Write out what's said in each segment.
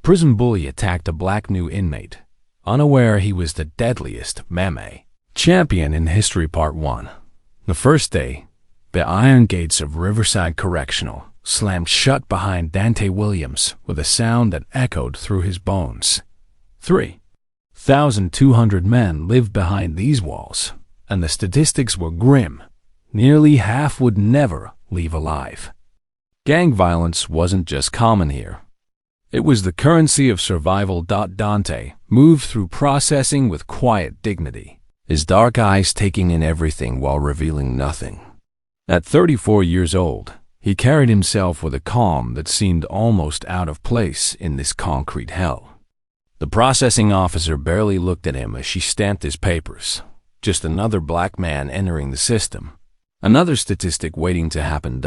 prison bully attacked a black new inmate, unaware he was the deadliest meme champion in history. Part 1. The first day, the iron gates of Riverside Correctional slammed shut behind Dante Williams with a sound that echoed through his bones. 3,200 men lived behind these walls, and the statistics were grim. Nearly half would never leave alive. Gang violence wasn't just common here. It was the currency of survival. Dante moved through processing with quiet dignity, his dark eyes taking in everything while revealing nothing. At 34 years old, he carried himself with a calm that seemed almost out of place in this concrete hell. The processing officer barely looked at him as she stamped his papers. Just another black man entering the system. Another statistic waiting to happen.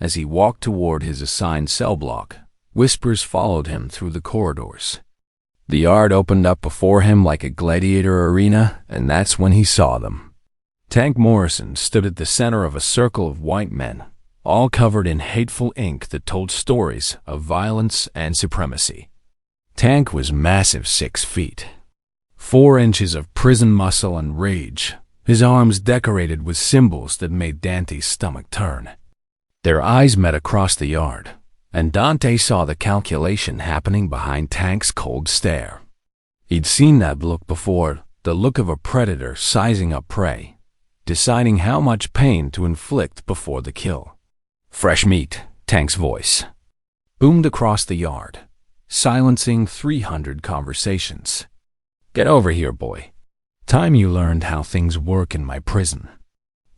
As he walked toward his assigned cell block, whispers followed him through the corridors. The yard opened up before him like a gladiator arena, and that's when he saw them. Tank Morrison stood at the center of a circle of white men, all covered in hateful ink that told stories of violence and supremacy. Tank was massive, 6 feet, 4 inches of prison muscle and rage, his arms decorated with symbols that made Dante's stomach turn. Their eyes met across the yard, and Dante saw the calculation happening behind Tank's cold stare. He'd seen that look before, the look of a predator sizing up prey, deciding how much pain to inflict before the kill. Fresh meat, Tank's voice boomed across the yard, silencing 300 conversations. Get over here, boy. Time you learned how things work in my prison.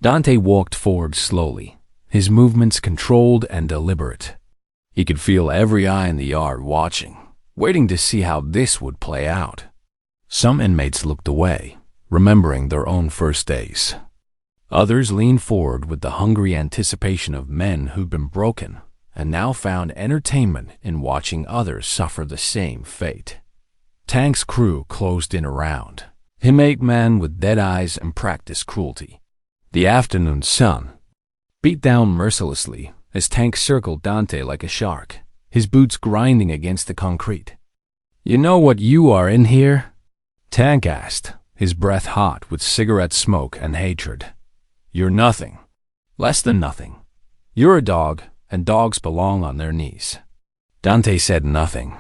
Dante walked forward slowly, his movements controlled and deliberate. He could feel every eye in the yard watching, waiting to see how this would play out. Some inmates looked away, remembering their own first days. Others leaned forward with the hungry anticipation of men who'd been broken and now found entertainment in watching others suffer the same fate. Tank's crew closed in around, inmate men with dead eyes and practiced cruelty. The afternoon sun beat down mercilessly as Tank circled Dante like a shark, his boots grinding against the concrete. You know what you are in here? Tank asked, his breath hot with cigarette smoke and hatred. You're nothing. Less than nothing. You're a dog, and dogs belong on their knees. Dante said nothing.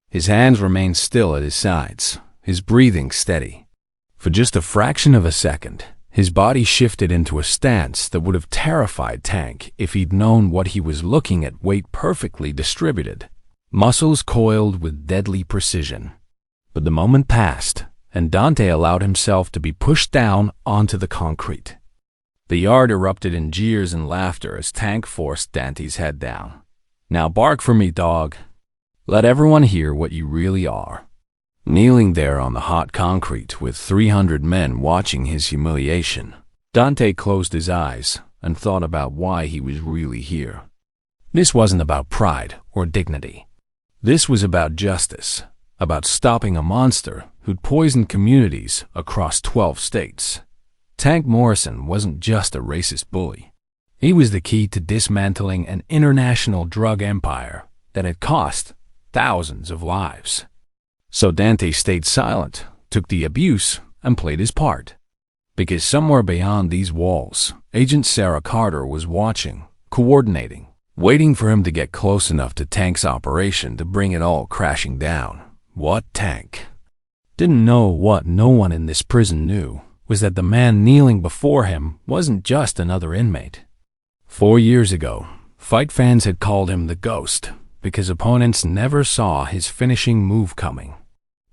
His hands remained still at his sides, his breathing steady. For just a fraction of a second, his body shifted into a stance that would have terrified Tank if he'd known what he was looking at. Weight perfectly distributed, muscles coiled with deadly precision. But the moment passed, and Dante allowed himself to be pushed down onto the concrete. The yard erupted in jeers and laughter as Tank forced Dante's head down. Now bark for me, dog. Let everyone hear what you really are. Kneeling there on the hot concrete with 300 men watching his humiliation, Dante closed his eyes and thought about why he was really here. This wasn't about pride or dignity. This was about justice, about stopping a monster who'd poisoned communities across 12 states. Tank Morrison wasn't just a racist bully. He was the key to dismantling an international drug empire that had cost thousands of lives. So Dante stayed silent, took the abuse, and played his part. Because somewhere beyond these walls, Agent Sarah Carter was watching, coordinating, waiting for him to get close enough to Tank's operation to bring it all crashing down. What Tank didn't know, what no one in this prison knew, was that the man kneeling before him wasn't just another inmate. 4 years ago, fight fans had called him the Ghost because opponents never saw his finishing move coming.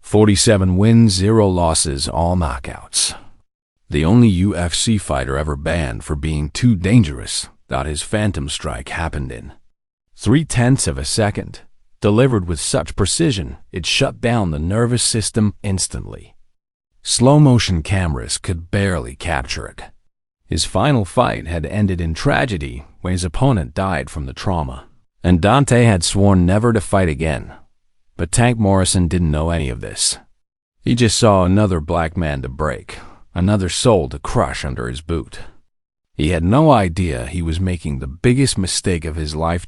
47 wins, 0 losses, all knockouts. The only UFC fighter ever banned for being too dangerous that his phantom strike happened in 0.3 of a second, delivered with such precision it shut down the nervous system instantly. Slow-motion cameras could barely capture it. His final fight had ended in tragedy when his opponent died from the trauma, and Dante had sworn never to fight again. But Tank Morrison didn't know any of this. He just saw another black man to break, another soul to crush under his boot. He had no idea he was making the biggest mistake of his life.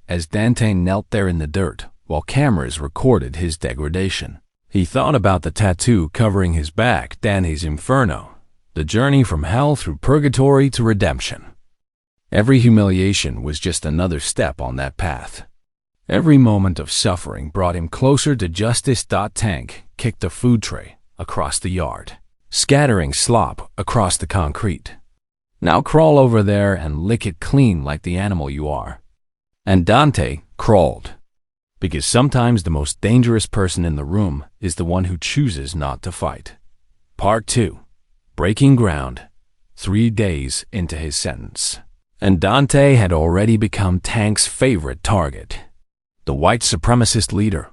As Dante knelt there in the dirt, while cameras recorded his degradation. He thought about the tattoo covering his back, Dante's Inferno, the journey from hell through purgatory to redemption. Every humiliation was just another step on that path. Every moment of suffering brought him closer to justice. Tank kicked a food tray across the yard, scattering slop across the concrete. Now crawl over there and lick it clean like the animal you are. And Dante crawled. Because sometimes the most dangerous person in the room is the one who chooses not to fight. Part 2. Breaking ground. 3 days into his sentence. And Dante had already become Tank's favorite target. The white supremacist leader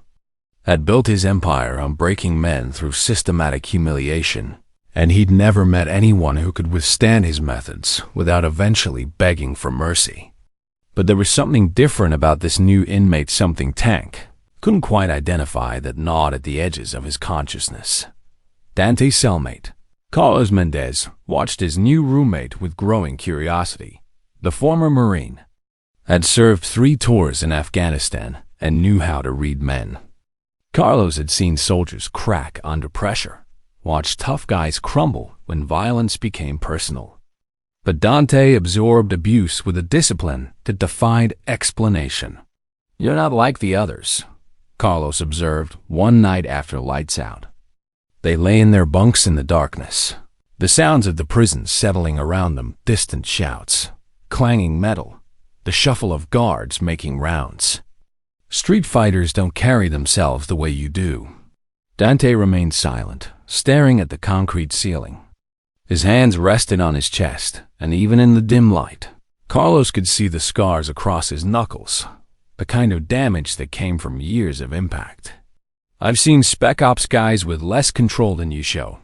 had built his empire on breaking men through systematic humiliation, and he'd never met anyone who could withstand his methods without eventually begging for mercy. But there was something different about this new inmate, something Tank couldn't quite identify, that gnawed at the edges of his consciousness. Dante's cellmate, Carlos Mendez, watched his new roommate with growing curiosity. The former Marine had served 3 tours in Afghanistan and knew how to read men. Carlos had seen soldiers crack under pressure, watched tough guys crumble when violence became personal. But Dante absorbed abuse with a discipline that defied explanation. "You're not like the others," Carlos observed one night after lights out. They lay in their bunks in the darkness, the sounds of the prison settling around them, distant shouts, clanging metal, the shuffle of guards making rounds. "Street fighters don't carry themselves the way you do." Dante remained silent, staring at the concrete ceiling. His hands rested on his chest, and even in the dim light, Carlos could see the scars across his knuckles, the kind of damage that came from years of impact. "I've seen Spec Ops guys with less control than you show,"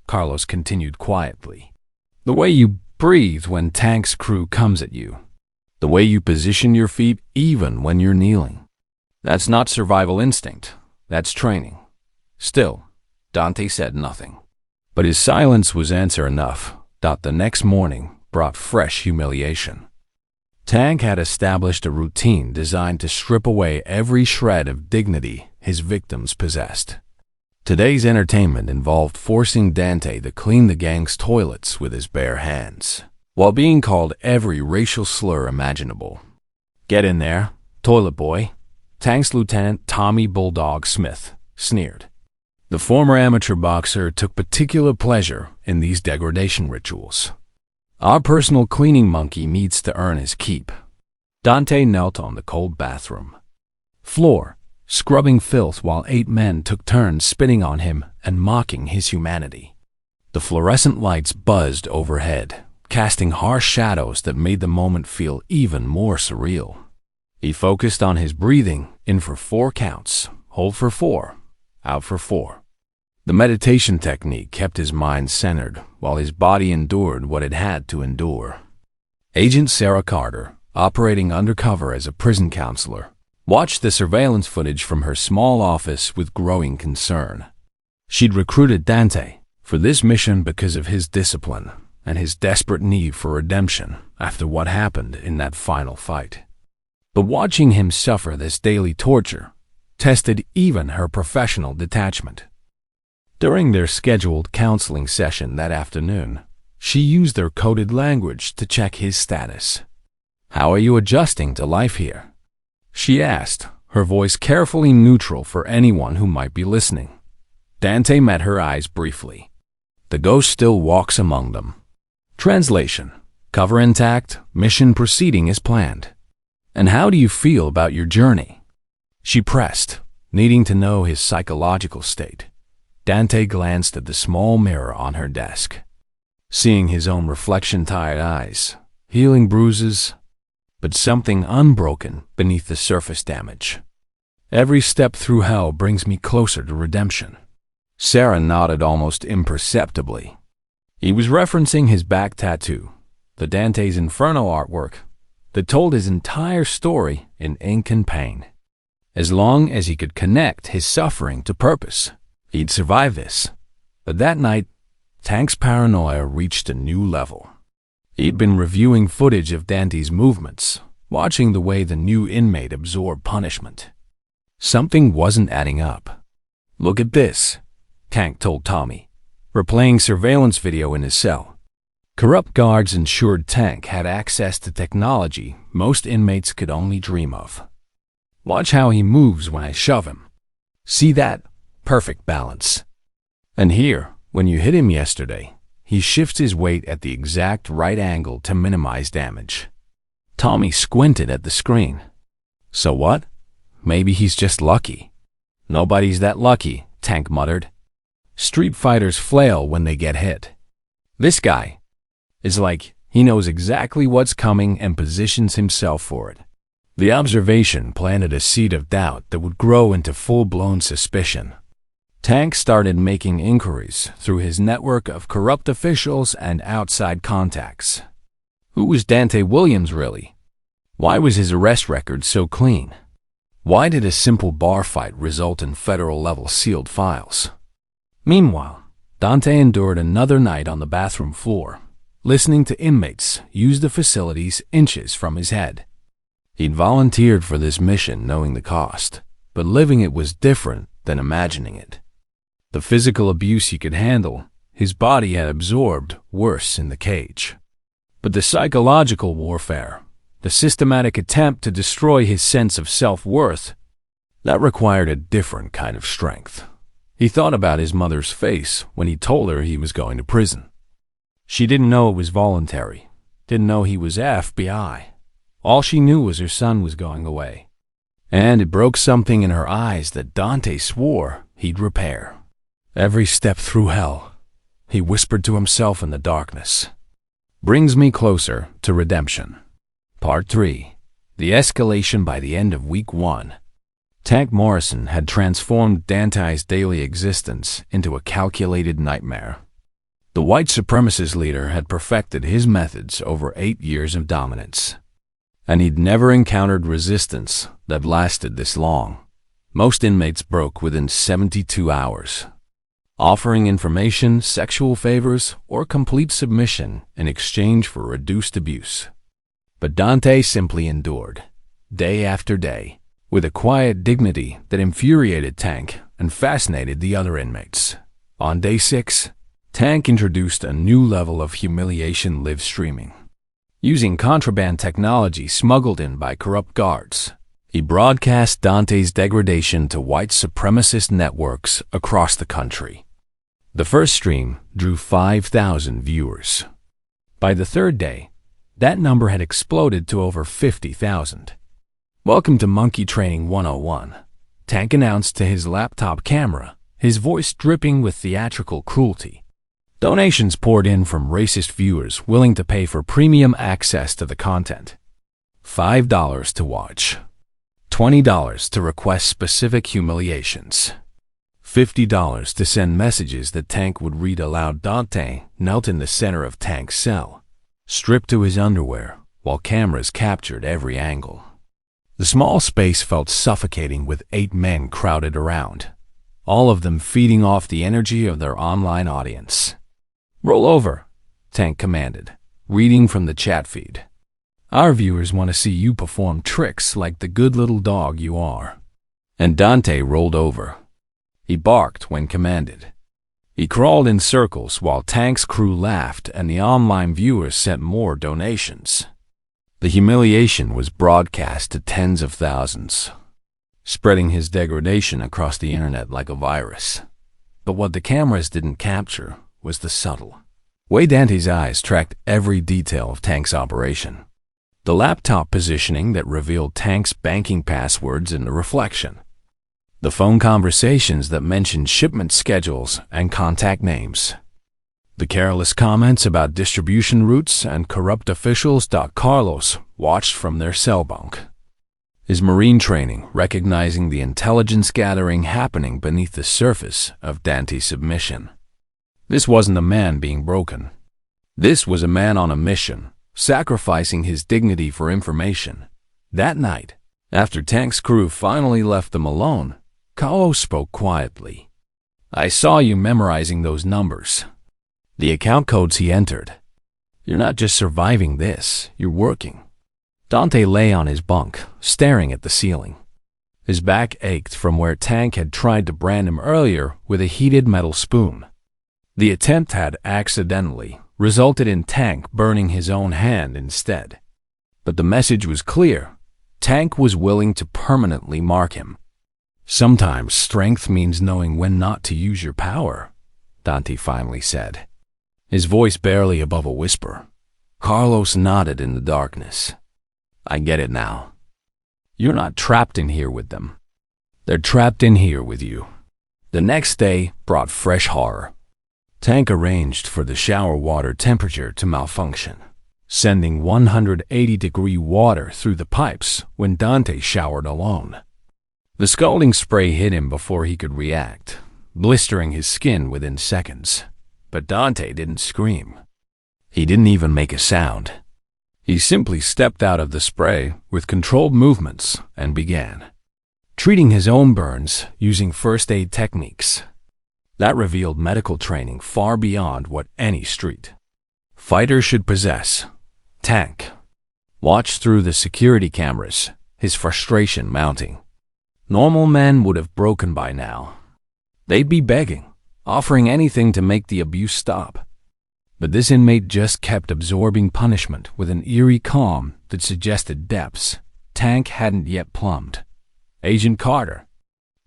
Carlos continued quietly. "The way you breathe when Tank's crew comes at you. The way you position your feet even when you're kneeling. That's not survival instinct, that's training." Still, Dante said nothing. But his silence was answer enough. The next morning brought fresh humiliation. Tank had established a routine designed to strip away every shred of dignity his victims possessed. Today's entertainment involved forcing Dante to clean the gang's toilets with his bare hands, while being called every racial slur imaginable. "Get in there, toilet boy," Tank's Lieutenant Tommy Bulldog Smith sneered. The former amateur boxer took particular pleasure in these degradation rituals. "Our personal cleaning monkey needs to earn his keep." Dante knelt on the cold bathroom floor, scrubbing filth while 8 men took turns spitting on him and mocking his humanity. The fluorescent lights buzzed overhead, casting harsh shadows that made the moment feel even more surreal. He focused on his breathing, in for 4 counts, hold for 4, out for 4. The meditation technique kept his mind centered while his body endured what it had to endure. Agent Sarah Carter, operating undercover as a prison counselor, watched the surveillance footage from her small office with growing concern. She'd recruited Dante for this mission because of his discipline and his desperate need for redemption after what happened in that final fight. But watching him suffer this daily torture tested even her professional detachment. During their scheduled counseling session that afternoon, she used their coded language to check his status. "How are you adjusting to life here?" she asked, her voice carefully neutral for anyone who might be listening. Dante met her eyes briefly. "The ghost still walks among them." Translation: cover intact, mission proceeding as planned. "And how do you feel about your journey?" She pressed, needing to know his psychological state. Dante glanced at the small mirror on her desk, seeing his own reflection-tired eyes, healing bruises, but something unbroken beneath the surface damage. "Every step through hell brings me closer to redemption." Sarah nodded almost imperceptibly. He was referencing his back tattoo, the Dante's Inferno artwork that told his entire story in ink and pain. As long as he could connect his suffering to purpose, he'd survive this. But that night, Tank's paranoia reached a new level. He'd been reviewing footage of Dante's movements, watching the way the new inmate absorbed punishment. Something wasn't adding up. "Look at this," Tank told Tommy, replaying surveillance video in his cell. Corrupt guards ensured Tank had access to technology most inmates could only dream of. "Watch how he moves when I shove him. See that? Perfect balance. And here, when you hit him yesterday, he shifts his weight at the exact right angle to minimize damage." Tommy squinted at the screen. "So what? Maybe he's just lucky." "Nobody's that lucky," Tank muttered. "Street fighters flail when they get hit. This guy is like he knows exactly what's coming and positions himself for it." The observation planted a seed of doubt that would grow into full-blown suspicion. Tank started making inquiries through his network of corrupt officials and outside contacts. Who was Dante Williams really? Why was his arrest record so clean? Why did a simple bar fight result in federal-level sealed files? Meanwhile, Dante endured another night on the bathroom floor, listening to inmates use the facilities inches from his head. He'd volunteered for this mission knowing the cost, but living it was different than imagining it. The physical abuse he could handle, his body had absorbed worse in the cage. But the psychological warfare, the systematic attempt to destroy his sense of self-worth, that required a different kind of strength. He thought about his mother's face when he told her he was going to prison. She didn't know it was voluntary, didn't know he was FBI. All she knew was her son was going away. And it broke something in her eyes that Dante swore he'd repair. "Every step through hell," he whispered to himself in the darkness, "brings me closer to redemption." Part 3. The escalation by the end of week 1. Tank Morrison had transformed Dante's daily existence into a calculated nightmare. The white supremacist leader had perfected his methods over 8 years of dominance. And he'd never encountered resistance that lasted this long. Most inmates broke within 72 hours, offering information, sexual favors, or complete submission in exchange for reduced abuse. But Dante simply endured, day after day, with a quiet dignity that infuriated Tank and fascinated the other inmates. On day 6, Tank introduced a new level of humiliation live streaming. Using contraband technology smuggled in by corrupt guards, he broadcast Dante's degradation to white supremacist networks across the country. The first stream drew 5,000 viewers. By the third day, that number had exploded to over 50,000. "Welcome to Monkey Training 101, Tank announced to his laptop camera, his voice dripping with theatrical cruelty. Donations poured in from racist viewers willing to pay for premium access to the content. $5 to watch, $20 to request specific humiliations, $50 to send messages that Tank would read aloud. Dante knelt in the center of Tank's cell, stripped to his underwear, while cameras captured every angle. The small space felt suffocating with 8 men crowded around, all of them feeding off the energy of their online audience. "Roll over," Tank commanded, reading from the chat feed. "Our viewers want to see you perform tricks like the good little dog you are." And Dante rolled over. He barked when commanded. He crawled in circles while Tank's crew laughed and the online viewers sent more donations. The humiliation was broadcast to tens of thousands, spreading his degradation across the internet like a virus. But what the cameras didn't capture was the subtle way Dante's eyes tracked every detail of Tank's operation. The laptop positioning that revealed Tank's banking passwords in the reflection. The phone conversations that mentioned shipment schedules and contact names. The careless comments about distribution routes and corrupt officials. Carlos watched from their cell bunk, his Marine training recognizing the intelligence gathering happening beneath the surface of Dante's submission. This wasn't a man being broken. This was a man on a mission, sacrificing his dignity for information. That night, after Tank's crew finally left them alone, Carlos spoke quietly. "I saw you memorizing those numbers. The account codes he entered. You're not just surviving this, you're working." Dante lay on his bunk, staring at the ceiling. His back ached from where Tank had tried to brand him earlier with a heated metal spoon. The attempt had accidentally resulted in Tank burning his own hand instead. But the message was clear. Tank was willing to permanently mark him. "Sometimes strength means knowing when not to use your power," Dante finally said, his voice barely above a whisper. Carlos nodded in the darkness. "I get it now. You're not trapped in here with them. They're trapped in here with you." The next day brought fresh horror. Tank arranged for the shower water temperature to malfunction, sending 180-degree water through the pipes when Dante showered alone. The scalding spray hit him before he could react, blistering his skin within seconds. But Dante didn't scream. He didn't even make a sound. He simply stepped out of the spray with controlled movements and began treating his own burns using first aid techniques. That revealed medical training far beyond what any street fighter should possess. Tank watched through the security cameras, his frustration mounting. Normal men would have broken by now. They'd be begging, offering anything to make the abuse stop. But this inmate just kept absorbing punishment with an eerie calm that suggested depths Tank hadn't yet plumbed. Agent Carter,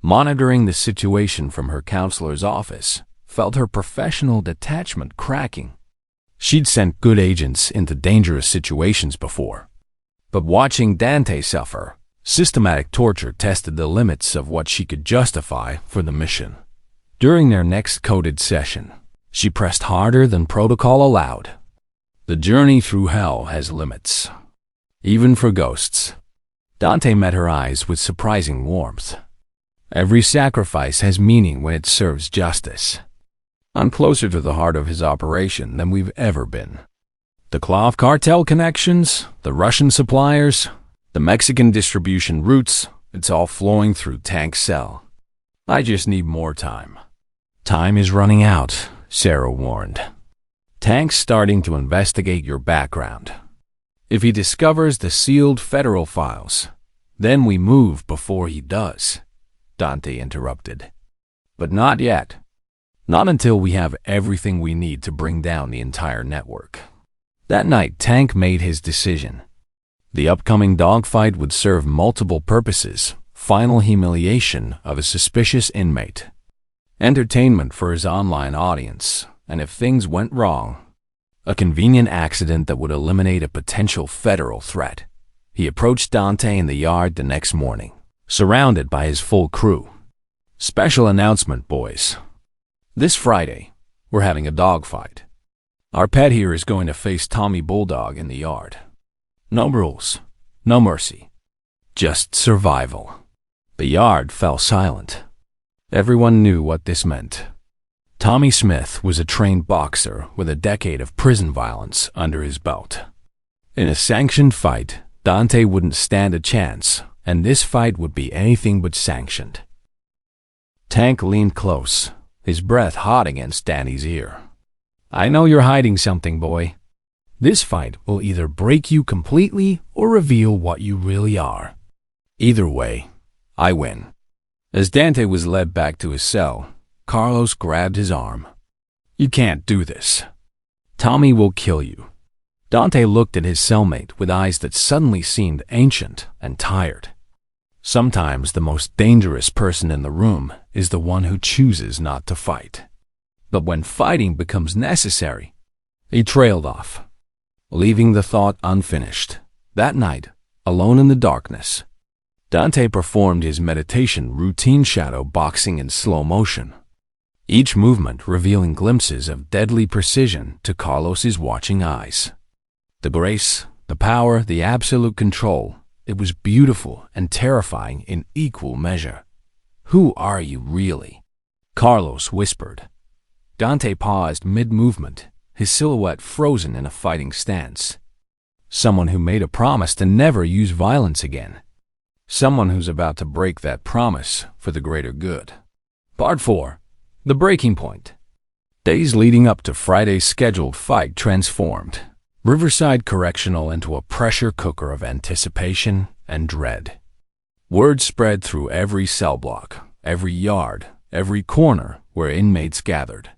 monitoring the situation from her counselor's office, felt her professional detachment cracking. She'd sent good agents into dangerous situations before. But watching Dante suffer, systematic torture tested the limits of what she could justify for the mission. During their next coded session, she pressed harder than protocol allowed. The journey through hell has limits, even for ghosts. Dante met her eyes with surprising warmth. Every sacrifice has meaning when it serves justice. I'm closer to the heart of his operation than we've ever been. The cloth cartel connections, the Russian suppliers, the Mexican distribution routes, it's all flowing through Tank's cell. I just need more time. Time is running out, Sarah warned. Tank's starting to investigate your background. If he discovers the sealed federal files, then we move before he does, Dante interrupted. But not yet. Not until we have everything we need to bring down the entire network. That night, Tank made his decision. The upcoming dogfight would serve multiple purposes. Final humiliation of a suspicious inmate, entertainment for his online audience, and if things went wrong, a convenient accident that would eliminate a potential federal threat. He approached Dante in the yard the next morning, surrounded by his full crew. "Special announcement, boys. This Friday, we're having a dogfight. Our pet here is going to face Tommy Bulldog in the yard. No rules, no mercy, just survival." The yard fell silent. Everyone knew what this meant. Tommy Smith was a trained boxer with a decade of prison violence under his belt. In a sanctioned fight, Dante wouldn't stand a chance, and this fight would be anything but sanctioned. Tank leaned close, his breath hot against Danny's ear. "I know you're hiding something, boy. This fight will either break you completely or reveal what you really are. Either way, I win." As Dante was led back to his cell, Carlos grabbed his arm. "You can't do this. Tommy will kill you." Dante looked at his cellmate with eyes that suddenly seemed ancient and tired. Sometimes the most dangerous person in the room is the one who chooses not to fight. But when fighting becomes necessary, he trailed off, leaving the thought unfinished. That night, alone in the darkness, Dante performed his meditation routine, shadow boxing in slow motion, each movement revealing glimpses of deadly precision to Carlos's watching eyes. The grace, the power, the absolute control, it was beautiful and terrifying in equal measure. "Who are you really?" Carlos whispered. Dante paused mid-movement, his silhouette frozen in a fighting stance. Someone who made a promise to never use violence again. Someone who's about to break that promise for the greater good. Part 4. The Breaking Point. Days leading up to Friday's scheduled fight transformed Riverside Correctional into a pressure cooker of anticipation and dread. Word spread through every cell block, every yard, every corner where inmates gathered.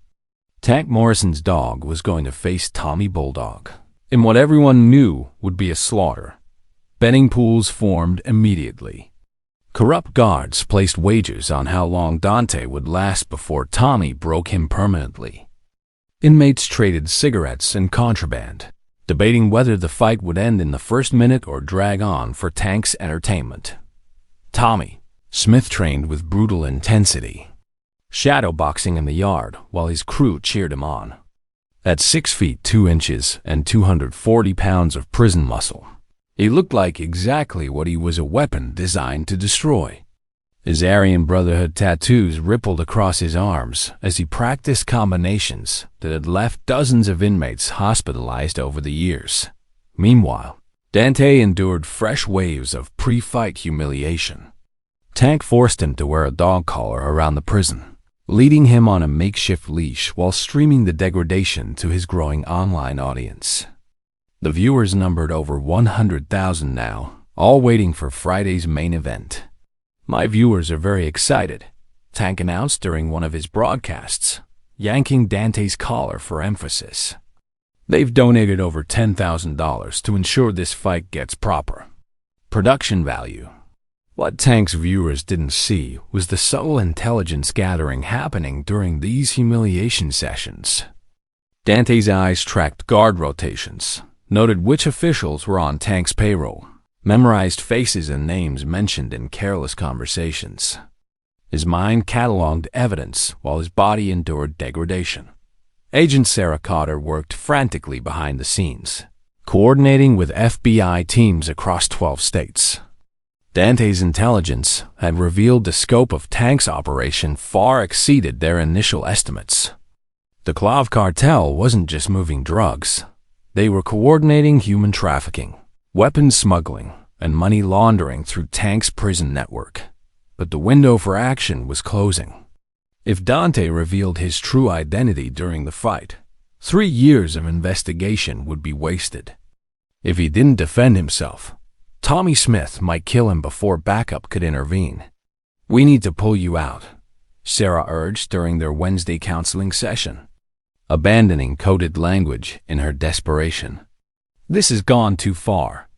Tank Morrison's dog was going to face Tommy Bulldog in what everyone knew would be a slaughter. Betting pools formed immediately. Corrupt guards placed wagers on how long Dante would last before Tommy broke him permanently. Inmates traded cigarettes and contraband, debating whether the fight would end in the first minute or drag on for Tank's entertainment. Tommy, Smith trained with brutal intensity, shadowboxing in the yard while his crew cheered him on. At 6 feet 2 inches and 240 pounds of prison muscle, he looked like exactly what he was, a weapon designed to destroy. His Aryan Brotherhood tattoos rippled across his arms as he practiced combinations that had left dozens of inmates hospitalized over the years. Meanwhile, Dante endured fresh waves of pre-fight humiliation. Tank forced him to wear a dog collar around the prison, leading him on a makeshift leash while streaming the degradation to his growing online audience. The viewers numbered over 100,000 now, all waiting for Friday's main event. "My viewers are very excited," Tank announced during one of his broadcasts, yanking Dante's collar for emphasis. "They've donated over $10,000 to ensure this fight gets proper production value." What Tank's viewers didn't see was the subtle intelligence gathering happening during these humiliation sessions. Dante's eyes tracked guard rotations, noted which officials were on Tank's payroll, memorized faces and names mentioned in careless conversations. His mind cataloged evidence while his body endured degradation. Agent Sarah Cotter worked frantically behind the scenes, coordinating with FBI teams across 12 states. Dante's intelligence had revealed the scope of Tank's operation far exceeded their initial estimates. The Clav cartel wasn't just moving drugs. They were coordinating human trafficking, weapons smuggling, and money laundering through Tank's prison network. But the window for action was closing. If Dante revealed his true identity during the fight, 3 years of investigation would be wasted. If he didn't defend himself, Tommy Smith might kill him before backup could intervene. "We need to pull you out," Sarah urged during their Wednesday counseling session, abandoning coded language in her desperation. "This has gone too far.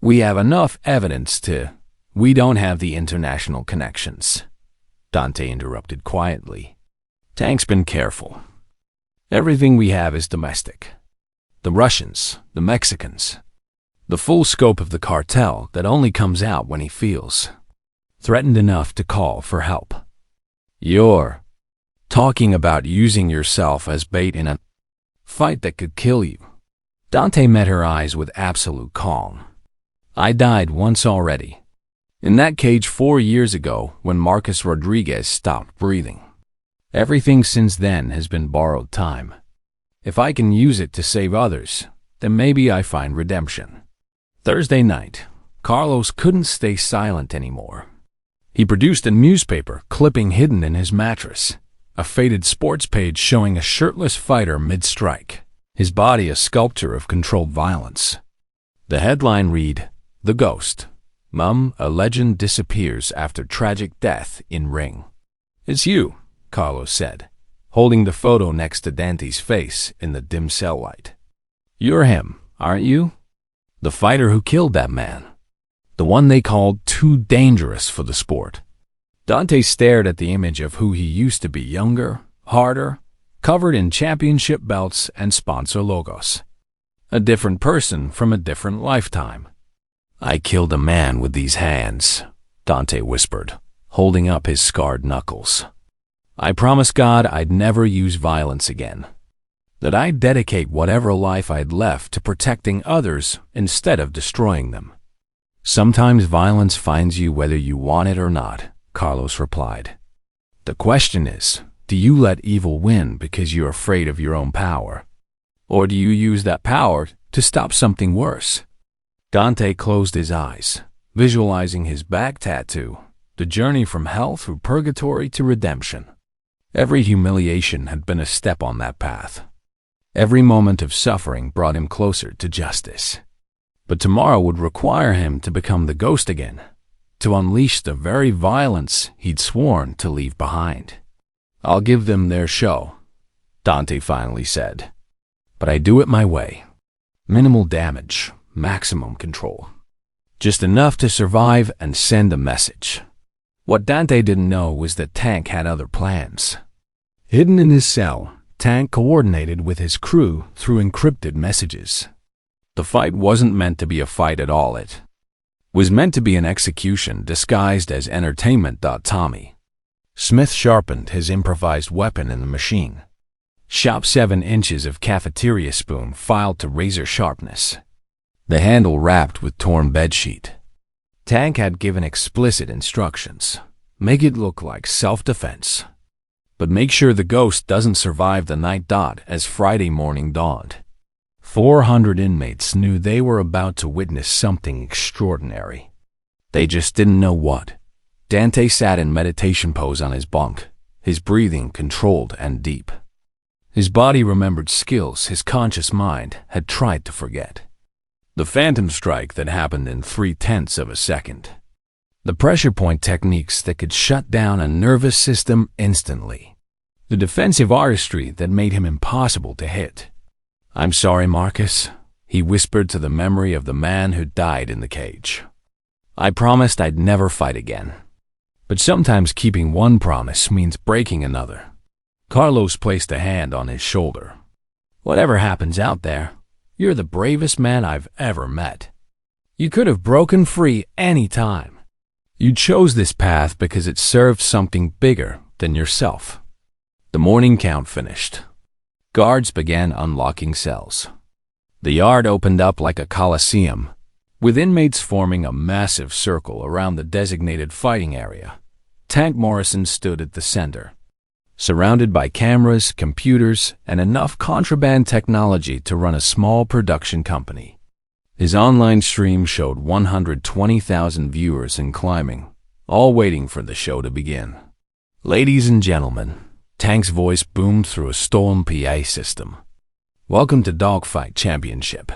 We have enough evidence to—" "We don't have the international connections," Dante interrupted quietly. "Tank's been careful. Everything we have is domestic. The Russians, the Mexicans, the full scope of the cartel that only comes out when he feels threatened enough to call for help. You're talking about using yourself as bait in a fight that could kill you." Dante met her eyes with absolute calm. "I died once already. In that cage 4 years ago when Marcus Rodriguez stopped breathing. Everything since then has been borrowed time. If I can use it to save others, then maybe I find redemption." Thursday night, Carlos couldn't stay silent anymore. He produced a newspaper clipping hidden in his mattress, a faded sports page showing a shirtless fighter mid-strike, his body a sculpture of controlled violence. The headline read, "The Ghost. Mum, a legend disappears after tragic death in ring." "It's you," Carlos said, holding the photo next to Dante's face in the dim cell light. "You're him, aren't you? The fighter who killed that man. The one they called too dangerous for the sport." Dante stared at the image of who he used to be, younger, harder, covered in championship belts and sponsor logos. A different person from a different lifetime. "I killed a man with these hands," Dante whispered, holding up his scarred knuckles. "I promised God I'd never use violence again. That I'd dedicate whatever life I'd left to protecting others instead of destroying them." "Sometimes violence finds you whether you want it or not," Carlos replied. "The question is, do you let evil win because you're afraid of your own power? Or do you use that power to stop something worse?" Dante closed his eyes, visualizing his back tattoo, the journey from hell through purgatory to redemption. Every humiliation had been a step on that path. Every moment of suffering brought him closer to justice. But tomorrow would require him to become the ghost again, to unleash the very violence he'd sworn to leave behind. "I'll give them their show," Dante finally said. "But I do it my way. Minimal damage, maximum control. Just enough to survive and send a message." What Dante didn't know was that Tank had other plans. Hidden in his cell, Tank coordinated with his crew through encrypted messages. The fight wasn't meant to be a fight at all. It was meant to be an execution disguised as entertainment. Tommy Smith sharpened his improvised weapon in the machine. Sharp 7 inches of cafeteria spoon filed to razor sharpness. The handle wrapped with torn bedsheet. Tank had given explicit instructions. Make it look like self-defense. But make sure the ghost doesn't survive the night. As Friday morning dawned, 400 inmates knew they were about to witness something extraordinary. They just didn't know what. Dante sat in meditation pose on his bunk, his breathing controlled and deep. His body remembered skills his conscious mind had tried to forget. The phantom strike that happened in 0.3 of a second. The pressure point techniques that could shut down a nervous system instantly. The defensive artistry that made him impossible to hit. "I'm sorry, Marcus," he whispered to the memory of the man who died in the cage. "I promised I'd never fight again. But sometimes keeping one promise means breaking another." Carlos placed a hand on his shoulder. "Whatever happens out there, you're the bravest man I've ever met. You could have broken free any time. You chose this path because it served something bigger than yourself." The morning count finished. Guards began unlocking cells. The yard opened up like a coliseum, with inmates forming a massive circle around the designated fighting area. Tank Morrison stood at the center, surrounded by cameras, computers, and enough contraband technology to run a small production company. His online stream showed 120,000 viewers and climbing, all waiting for the show to begin. "Ladies and gentlemen," Tank's voice boomed through a stolen PA system. "Welcome to Dogfight Championship.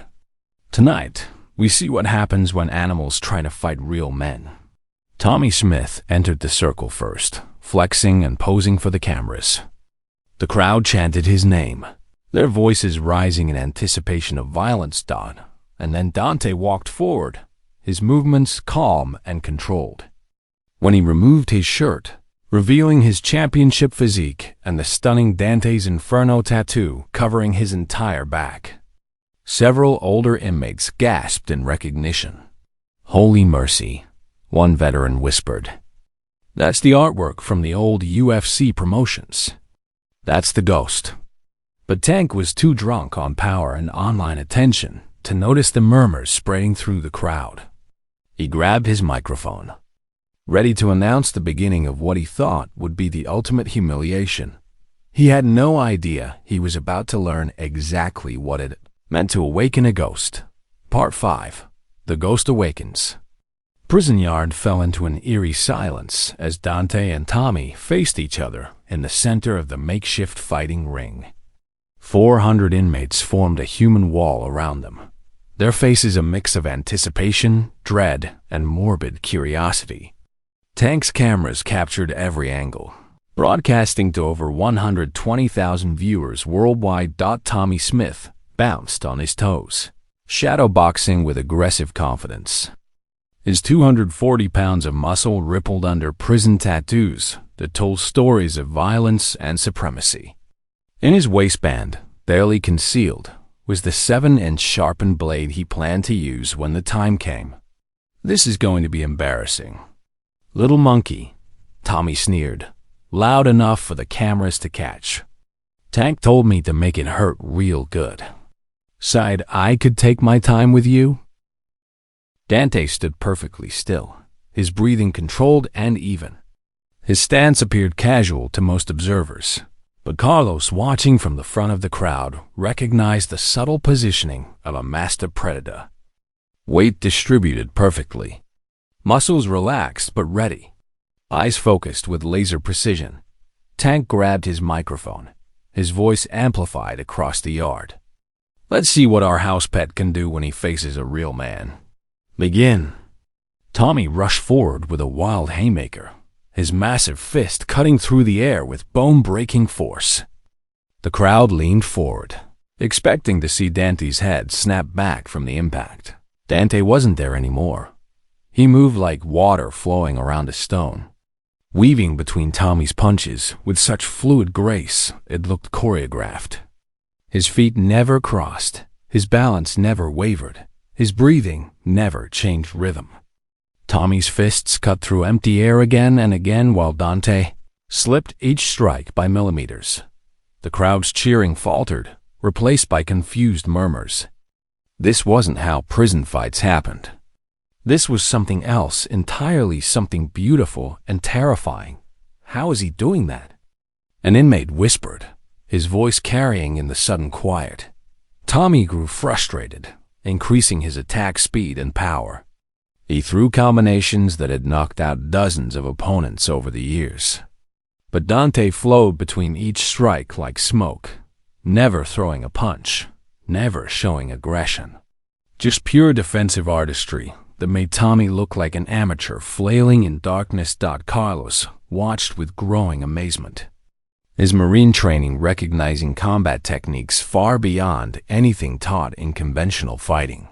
Tonight, we see what happens when animals try to fight real men." Tommy Smith entered the circle first, flexing and posing for the cameras. The crowd chanted his name, their voices rising in anticipation of violence. And then Dante walked forward, his movements calm and controlled. When he removed his shirt, revealing his championship physique and the stunning Dante's Inferno tattoo covering his entire back, several older inmates gasped in recognition. "Holy mercy," one veteran whispered. "That's the artwork from the old UFC promotions. That's the ghost." But Tank was too drunk on power and online attention to notice the murmurs spreading through the crowd. He grabbed his microphone, ready to announce the beginning of what he thought would be the ultimate humiliation. He had no idea he was about to learn exactly what it meant to awaken a ghost. Part 5. The Ghost Awakens. Prison Yard fell into an eerie silence as Dante and Tommy faced each other in the center of the makeshift fighting ring. 400 inmates formed a human wall around them, their faces a mix of anticipation, dread, and morbid curiosity. Tank's cameras captured every angle, broadcasting to over 120,000 viewers worldwide. Tommy Smith bounced on his toes, shadowboxing with aggressive confidence. His 240 pounds of muscle rippled under prison tattoos that told stories of violence and supremacy. In his waistband, barely concealed, was the 7-inch sharpened blade he planned to use when the time came. "This is going to be embarrassing, little monkey," Tommy sneered, loud enough for the cameras to catch. "Tank told me to make it hurt real good. Said I could take my time with you?" Dante stood perfectly still, his breathing controlled and even. His stance appeared casual to most observers, but Carlos, watching from the front of the crowd, recognized the subtle positioning of a master predator. Weight distributed perfectly, muscles relaxed but ready, eyes focused with laser precision. Tank grabbed his microphone, his voice amplified across the yard. "Let's see what our house pet can do when he faces a real man. Begin." Tommy rushed forward with a wild haymaker, his massive fist cutting through the air with bone-breaking force. The crowd leaned forward, expecting to see Dante's head snap back from the impact. Dante wasn't there anymore. He moved like water flowing around a stone, weaving between Tommy's punches with such fluid grace it looked choreographed. His feet never crossed, his balance never wavered, his breathing never changed rhythm. Tommy's fists cut through empty air again and again while Dante slipped each strike by millimeters. The crowd's cheering faltered, replaced by confused murmurs. This wasn't how prison fights happened. This was something else entirely, something beautiful and terrifying. How is he doing that? An inmate whispered, his voice carrying in the sudden quiet. Tommy grew frustrated, increasing his attack speed and power. He threw combinations that had knocked out dozens of opponents over the years. But Dante flowed between each strike like smoke, never throwing a punch, never showing aggression. Just pure defensive artistry that made Tommy look like an amateur flailing in darkness. Carlos watched with growing amazement, his Marine training recognizing combat techniques far beyond anything taught in conventional fighting.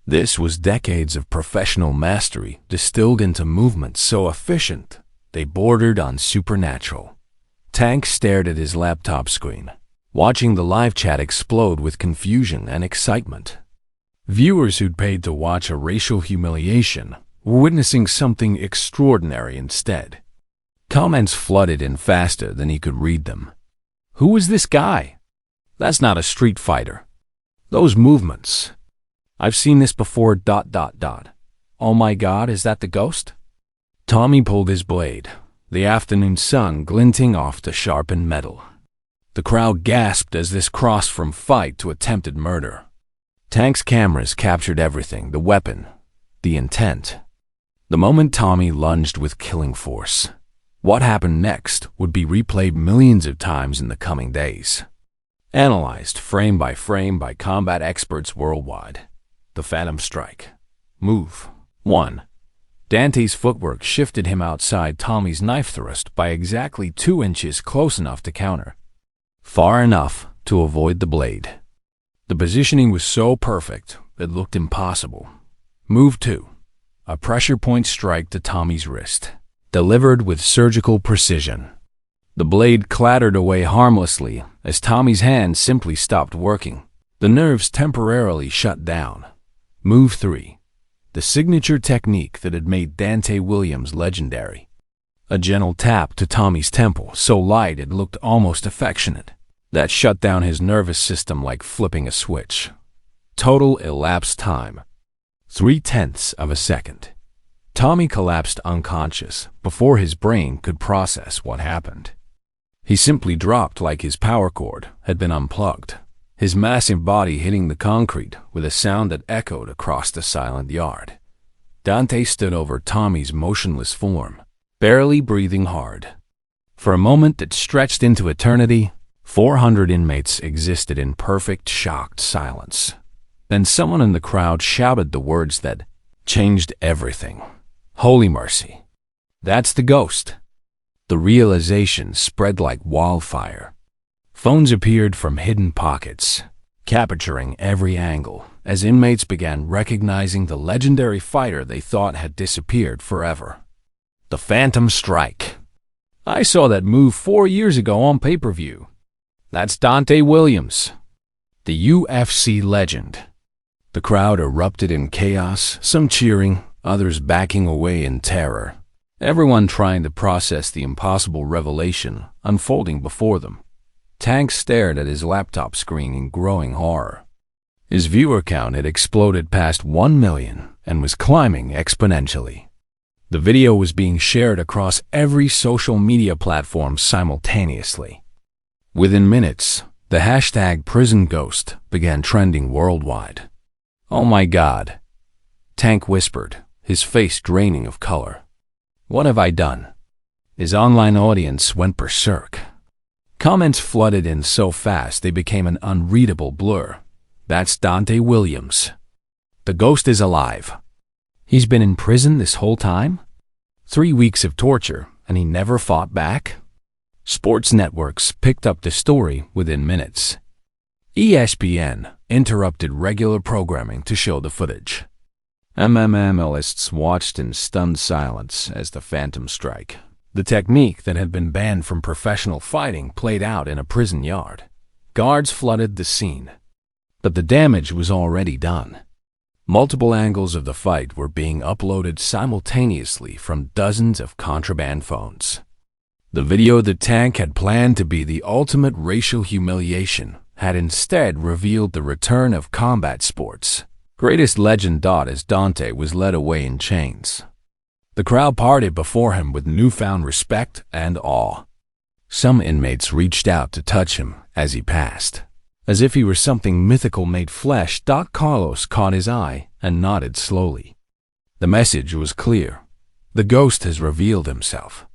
This was decades of professional mastery distilled into movements so efficient they bordered on supernatural. Tank stared at his laptop screen, watching the live chat explode with confusion and excitement. Viewers who'd paid to watch a racial humiliation were witnessing something extraordinary instead. Comments flooded in faster than he could read them. Who is this guy? That's not a street fighter. Those movements. I've seen this before. Oh my God, is that the ghost? Tommy pulled his blade, the afternoon sun glinting off the sharpened metal. The crowd gasped as this crossed from fight to attempted murder. Tank's cameras captured everything, the weapon, the intent. The moment Tommy lunged with killing force, what happened next would be replayed millions of times in the coming days. Analyzed frame by combat experts worldwide. The Phantom Strike. Move 1. Dante's footwork shifted him outside Tommy's knife thrust by exactly 2 inches, close enough to counter, far enough to avoid the blade. The positioning was so perfect it looked impossible. Move 2. A pressure point strike to Tommy's wrist, delivered with surgical precision. The blade clattered away harmlessly as Tommy's hand simply stopped working. The nerves temporarily shut down. Move 3. The signature technique that had made Dante Williams legendary. A gentle tap to Tommy's temple, so light it looked almost affectionate. That shut down his nervous system like flipping a switch. Total elapsed time: 0.3 of a second. Tommy collapsed unconscious before his brain could process what happened. He simply dropped like his power cord had been unplugged, his massive body hitting the concrete with a sound that echoed across the silent yard. Dante stood over Tommy's motionless form, barely breathing hard. For a moment that stretched into eternity, 400 inmates existed in perfect, shocked silence. Then someone in the crowd shouted the words that changed everything. Holy mercy. That's the ghost. The realization spread like wildfire. Phones appeared from hidden pockets, capturing every angle as inmates began recognizing the legendary fighter they thought had disappeared forever. The Phantom Strike. I saw that move 4 years ago on pay-per-view. That's Dante Williams, the UFC legend. The crowd erupted in chaos, some cheering, others backing away in terror. Everyone trying to process the impossible revelation unfolding before them. Tank stared at his laptop screen in growing horror. His viewer count had exploded past 1 million and was climbing exponentially. The video was being shared across every social media platform simultaneously. Within minutes, the hashtag #PrisonGhost began trending worldwide. Oh my God, Tank whispered, his face draining of color. What have I done? His online audience went berserk. Comments flooded in so fast they became an unreadable blur. That's Dante Williams. The ghost is alive. He's been in prison this whole time? 3 weeks of torture, and he never fought back? Sports networks picked up the story within minutes. ESPN interrupted regular programming to show the footage. MMAlists watched in stunned silence as the Phantom Strike, the technique that had been banned from professional fighting, played out in a prison yard. Guards flooded the scene, but the damage was already done. Multiple angles of the fight were being uploaded simultaneously from dozens of contraband phones. The video that Tank had planned to be the ultimate racial humiliation had instead revealed the return of combat sports. Greatest legend. As Dante was led away in chains, the crowd parted before him with newfound respect and awe. Some inmates reached out to touch him as he passed, as if he were something mythical made flesh. Carlos caught his eye and nodded slowly. The message was clear. The ghost has revealed himself.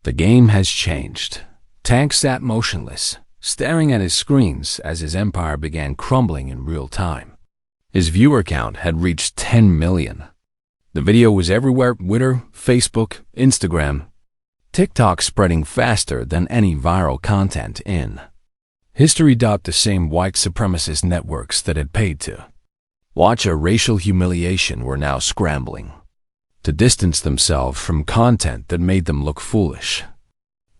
The game has changed. Tank sat motionless, staring at his screens as his empire began crumbling in real time. His viewer count had reached 10 million. The video was everywhere: Twitter, Facebook, Instagram, TikTok, spreading faster than any viral content in history. The same white supremacist networks that had paid to watch a racial humiliation were now scrambling to distance themselves from content that made them look foolish.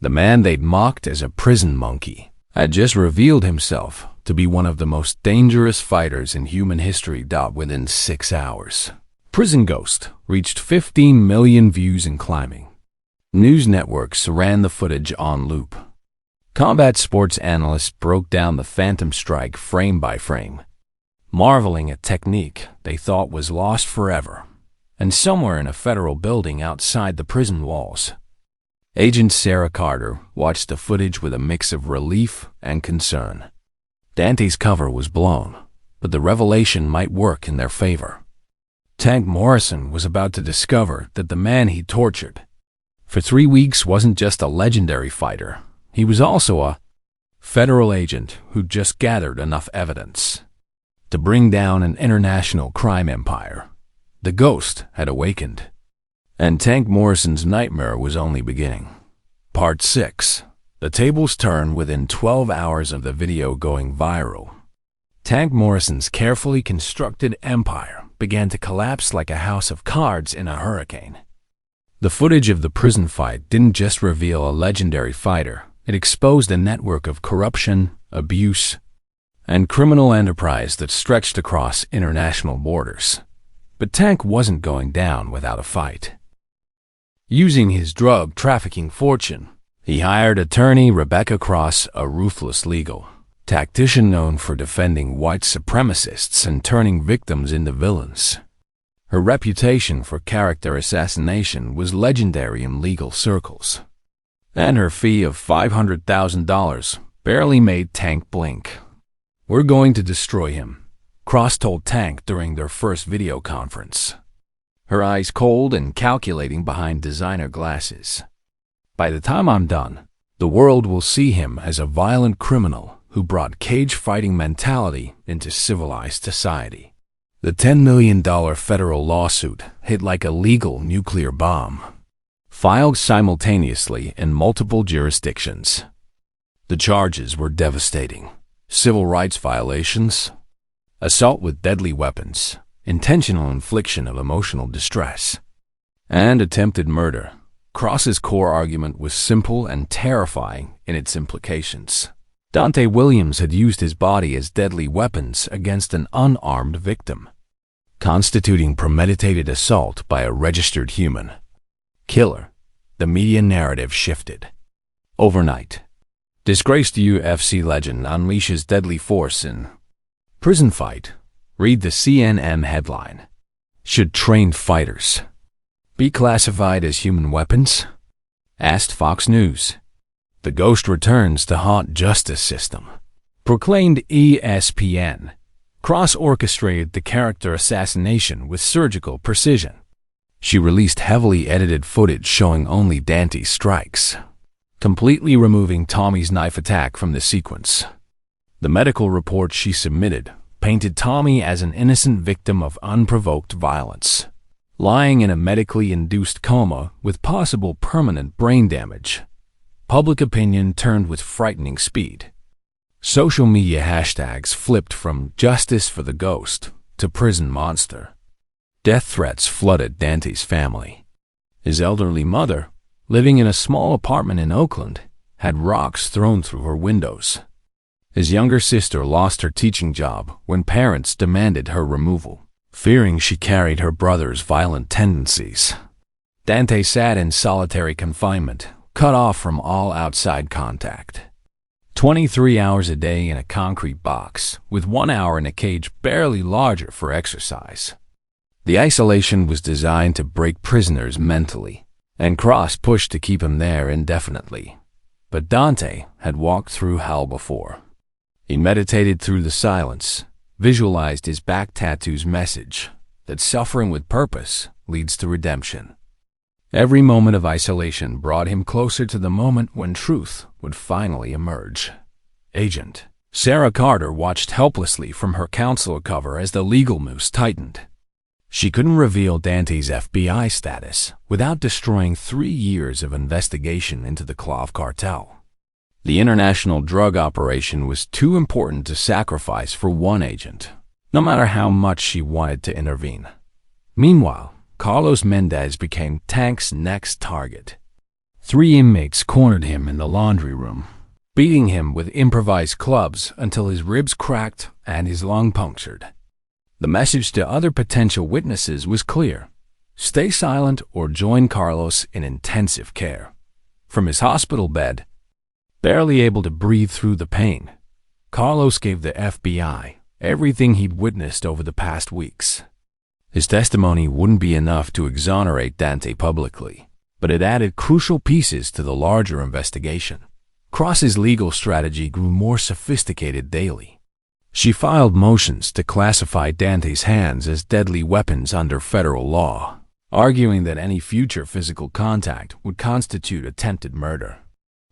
The man they'd mocked as a prison monkey had just revealed himself to be one of the most dangerous fighters in human history. Within 6 hours, Prison Ghost reached 15 million views and climbing. News networks ran the footage on loop. Combat sports analysts broke down the Phantom Strike frame by frame, marveling at technique they thought was lost forever. And somewhere in a federal building outside the prison walls, Agent Sarah Carter watched the footage with a mix of relief and concern. Dante's cover was blown, but the revelation might work in their favor. Tank Morrison was about to discover that the man he tortured for 3 weeks wasn't just a legendary fighter. He was also a federal agent who'd just gathered enough evidence to bring down an international crime empire. The ghost had awakened, and Tank Morrison's nightmare was only beginning. Part 6. The tables turn within 12 hours of the video going viral. Tank Morrison's carefully constructed empire began to collapse like a house of cards in a hurricane. The footage of the prison fight didn't just reveal a legendary fighter. It exposed a network of corruption, abuse, and criminal enterprise that stretched across international borders. But Tank wasn't going down without a fight. Using his drug trafficking fortune, he hired attorney Rebecca Cross, a ruthless legal tactician known for defending white supremacists and turning victims into villains. Her reputation for character assassination was legendary in legal circles, and her fee of $500,000 barely made Tank blink. "We're going to destroy him," Cross told Tank during their first video conference, her eyes cold and calculating behind designer glasses. "By the time I'm done, the world will see him as a violent criminal who brought cage-fighting mentality into civilized society." The $10 million federal lawsuit hit like a legal nuclear bomb, filed simultaneously in multiple jurisdictions. The charges were devastating: civil rights violations, assault with deadly weapons, intentional infliction of emotional distress, and attempted murder. Cross's core argument was simple and terrifying in its implications. Dante Williams had used his body as deadly weapons against an unarmed victim, constituting premeditated assault by a registered human killer. The media narrative shifted overnight. Disgraced UFC legend unleashes deadly force in prison fight. Read the CNN headline. Should trained fighters be classified as human weapons? Asked Fox News. The ghost returns to haunt justice system, proclaimed ESPN. Cross orchestrated the character assassination with surgical precision. She released heavily edited footage showing only Dante's strikes, completely removing Tommy's knife attack from the sequence. The medical report she submitted painted Tommy as an innocent victim of unprovoked violence. lying in a medically induced coma with possible permanent brain damage. Public opinion turned with frightening speed. Social media hashtags flipped from "Justice for the Ghost" to "Prison Monster." Death threats flooded Dante's family. His elderly mother, living in a small apartment in Oakland, had rocks thrown through her windows. His younger sister lost her teaching job when parents demanded her removal, fearing she carried her brother's violent tendencies. Dante sat in solitary confinement, cut off from all outside contact. 23 hours a day in a concrete box, with 1 hour in a cage barely larger for exercise. The isolation was designed to break prisoners mentally, and Cross pushed to keep him there indefinitely. But Dante had walked through hell before. He meditated through the silence, visualized his back tattoo's message that suffering with purpose leads to redemption. Every moment of isolation brought him closer to the moment when truth would finally emerge. Agent Sarah Carter watched helplessly from her counselor cover as the legal noose tightened. She couldn't reveal Dante's FBI status without destroying 3 years of investigation into the Clove cartel. The international drug operation was too important to sacrifice for one agent, no matter how much she wanted to intervene. Meanwhile, Carlos Mendez became Tank's next target. 3 inmates cornered him in the laundry room, beating him with improvised clubs until his ribs cracked and his lung punctured. The message to other potential witnesses was clear: stay silent or join Carlos in intensive care. From his hospital bed, barely able to breathe through the pain, Carlos gave the FBI everything he'd witnessed over the past weeks. His testimony wouldn't be enough to exonerate Dante publicly, but it added crucial pieces to the larger investigation. Cross's legal strategy grew more sophisticated daily. She filed motions to classify Dante's hands as deadly weapons under federal law, arguing that any future physical contact would constitute attempted murder.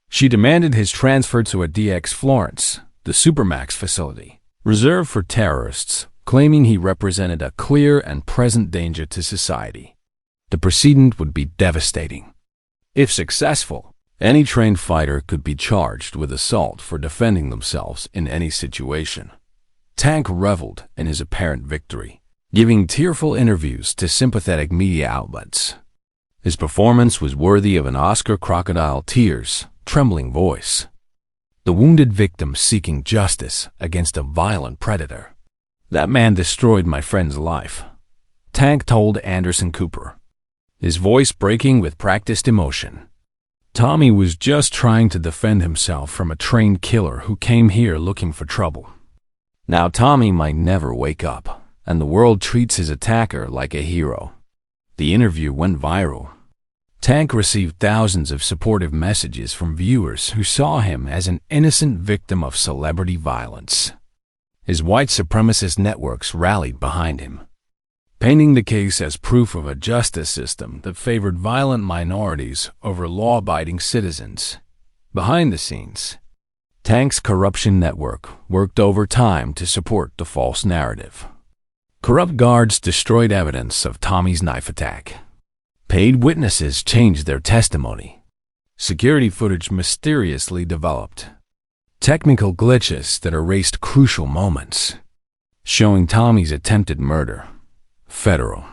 She demanded his transfer to a DX Florence, the Supermax facility, reserved for terrorists, claiming he represented a clear and present danger to society. The precedent would be devastating. If successful, any trained fighter could be charged with assault for defending themselves in any situation. Tank reveled in his apparent victory, giving tearful interviews to sympathetic media outlets. His performance was worthy of an Oscar crocodile tears, trembling voice. The wounded victim seeking justice against a violent predator. That man destroyed my friend's life, Tank told Anderson Cooper, his voice breaking with practiced emotion. Tommy was just trying to defend himself from a trained killer who came here looking for trouble. Now Tommy might never wake up, and the world treats his attacker like a hero. The interview went viral. Tank received thousands of supportive messages from viewers who saw him as an innocent victim of celebrity violence. His white supremacist networks rallied behind him, painting the case as proof of a justice system that favored violent minorities over law-abiding citizens. Behind the scenes, Tank's corruption network worked overtime to support the false narrative. Corrupt guards destroyed evidence of Tommy's knife attack. Paid witnesses changed their testimony. Security footage mysteriously developed. Technical glitches that erased crucial moments, showing Tommy's attempted murder. Federal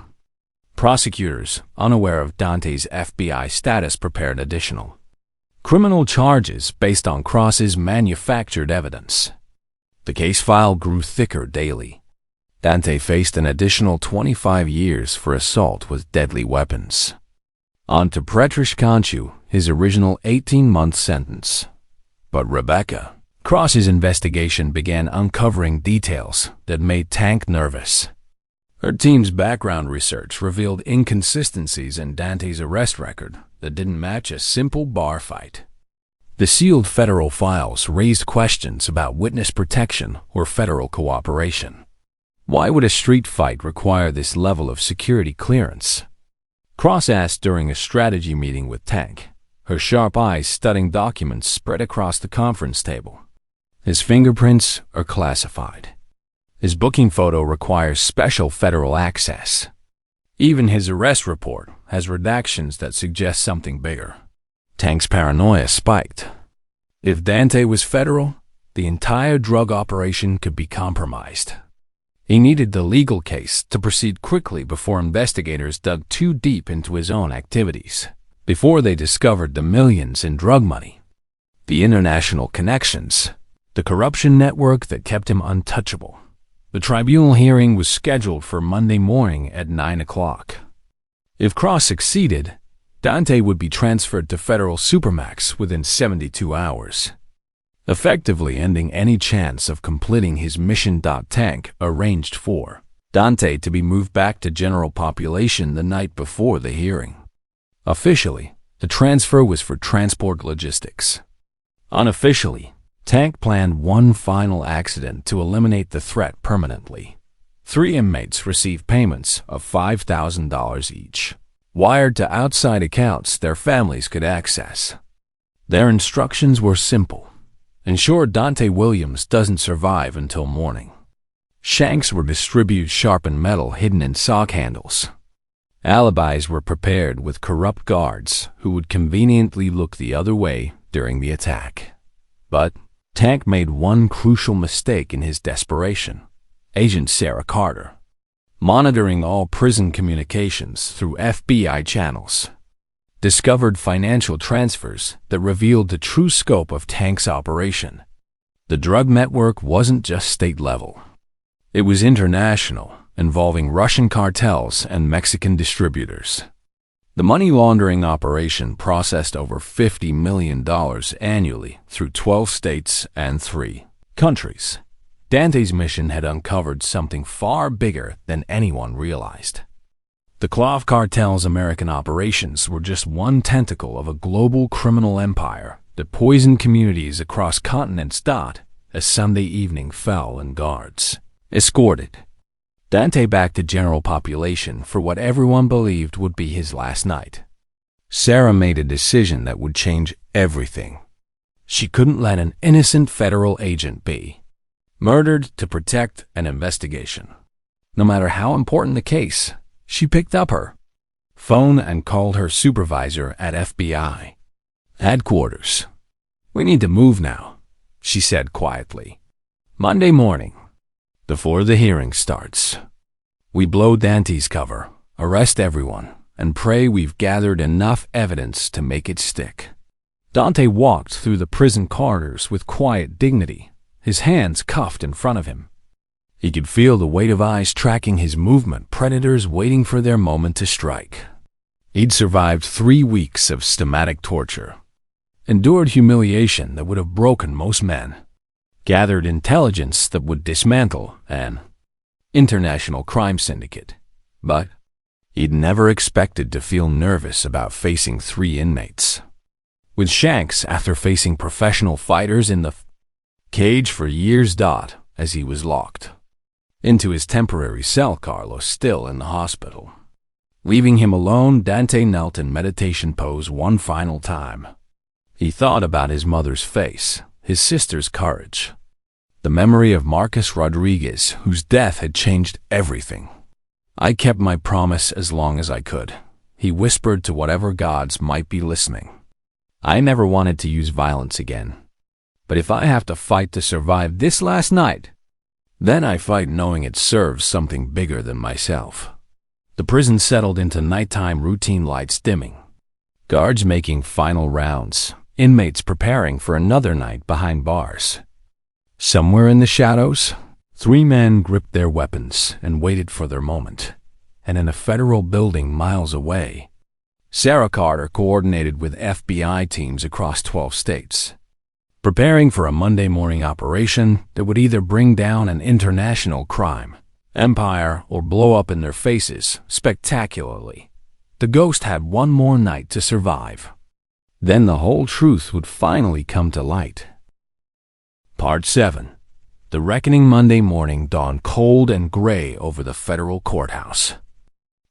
prosecutors, unaware of Dante's FBI status, prepared additional criminal charges based on Cross's manufactured evidence. The case file grew thicker daily. Dante faced an additional 25 years for assault with deadly weapons. On to Pretrish Conchu, his original 18-month sentence. But Rebecca, Cross's investigation began uncovering details that made Tank nervous. Her team's background research revealed inconsistencies in Dante's arrest record that didn't match a simple bar fight. The sealed federal files raised questions about witness protection or federal cooperation. Why would a street fight require this level of security clearance? Cross asked during a strategy meeting with Tank, her sharp eyes studying documents spread across the conference table. His fingerprints are classified. His booking photo requires special federal access. Even his arrest report has redactions that suggest something bigger. Tank's paranoia spiked. If Dante was federal, the entire drug operation could be compromised. He needed the legal case to proceed quickly before investigators dug too deep into his own activities, before they discovered the millions in drug money, the international connections, the corruption network that kept him untouchable. The tribunal hearing was scheduled for Monday morning at 9 o'clock. If Cross succeeded, Dante would be transferred to federal supermax within 72 hours, effectively ending any chance of completing his mission. Tank arranged for Dante to be moved back to general population the night before the hearing. Officially, the transfer was for transport logistics. Unofficially, Tank planned one final accident to eliminate the threat permanently. 3 inmates received payments of $5,000 each, wired to outside accounts their families could access. Their instructions were simple: ensure Dante Williams doesn't survive until morning. Shanks were distributed sharpened metal hidden in sock handles. Alibis were prepared with corrupt guards who would conveniently look the other way during the attack. But Tank made one crucial mistake in his desperation. Agent Sarah Carter, monitoring all prison communications through FBI channels, discovered financial transfers that revealed the true scope of Tank's operation. The drug network wasn't just state level. It was international, involving Russian cartels and Mexican distributors. The money laundering operation processed over $50 million annually through 12 states and 3 countries. Dante's mission had uncovered something far bigger than anyone realized. The Clove Cartel's American operations were just one tentacle of a global criminal empire that poisoned communities across continents. As Sunday evening fell and guards escorted Dante back to general population for what everyone believed would be his last night, Sarah made a decision that would change everything. She couldn't let an innocent federal agent be murdered to protect an investigation. No matter how important the case, she picked up her phone and called her supervisor at FBI headquarters. "We need to move now," she said quietly. "Monday morning, before the hearing starts, we blow Dante's cover, arrest everyone, and pray we've gathered enough evidence to make it stick." Dante walked through the prison corridors with quiet dignity, his hands cuffed in front of him. He could feel the weight of eyes tracking his movement, predators waiting for their moment to strike. He'd survived 3 weeks of systematic torture, endured humiliation that would have broken most men, gathered intelligence that would dismantle an international crime syndicate. But he'd never expected to feel nervous about facing 3 inmates. With Shanks, after facing professional fighters in the cage for years. As he was locked into his temporary cell, Carlos still in the hospital. Leaving him alone, Dante knelt in meditation pose one final time. He thought about his mother's face, his sister's courage, the memory of Marcus Rodriguez, whose death had changed everything. "I kept my promise as long as I could," he whispered to whatever gods might be listening. "I never wanted to use violence again. But if I have to fight to survive this last night, then I fight knowing it serves something bigger than myself." The prison settled into nighttime routine, lights dimming, guards making final rounds, inmates preparing for another night behind bars. Somewhere in the shadows, 3 men gripped their weapons and waited for their moment. And in a federal building miles away, Sarah Carter coordinated with FBI teams across 12 states, preparing for a Monday morning operation that would either bring down an international crime empire or blow up in their faces spectacularly. The ghost had one more night to survive. Then the whole truth would finally come to light. Part 7. The reckoning. Monday morning dawned cold and gray over the federal courthouse.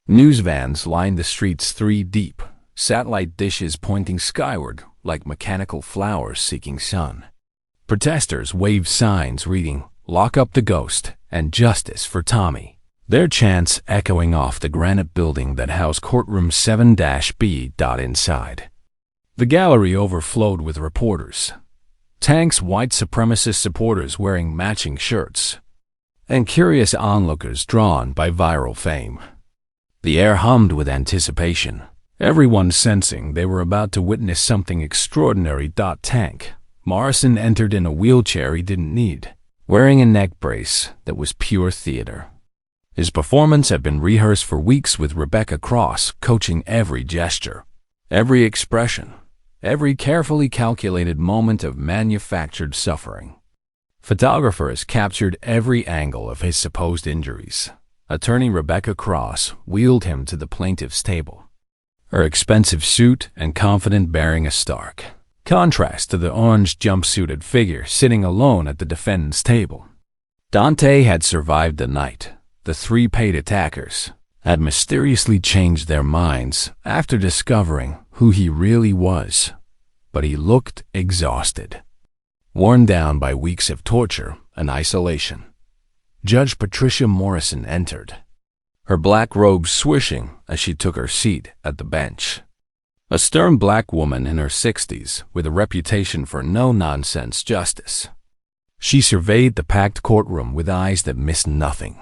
News vans lined the streets 3 deep, satellite dishes pointing skyward like mechanical flowers seeking sun. Protesters waved signs reading, "Lock up the ghost" and "Justice for Tommy." their chants echoing off the granite building that housed courtroom 7-B. Inside, the gallery overflowed with reporters. Tank's white supremacist supporters wearing matching shirts, and curious onlookers drawn by viral fame. The air hummed with anticipation, everyone sensing they were about to witness something extraordinary. Tank Morrison entered in a wheelchair he didn't need, wearing a neck brace that was pure theater. His performance had been rehearsed for weeks with Rebecca Cross coaching every gesture, every expression, every carefully calculated moment of manufactured suffering. Photographers captured every angle of his supposed injuries. Attorney Rebecca Cross wheeled him to the plaintiff's table, her expensive suit and confident bearing a stark contrast to the orange jumpsuited figure sitting alone at the defendant's table. Dante had survived the night. The three paid attackers had mysteriously changed their minds after discovering who he really was, but he looked exhausted, worn down by weeks of torture and isolation. Judge Patricia Morrison entered, her black robe swishing as she took her seat at the bench. A stern black woman in her 60s with a reputation for no-nonsense justice. She surveyed the packed courtroom with eyes that missed nothing.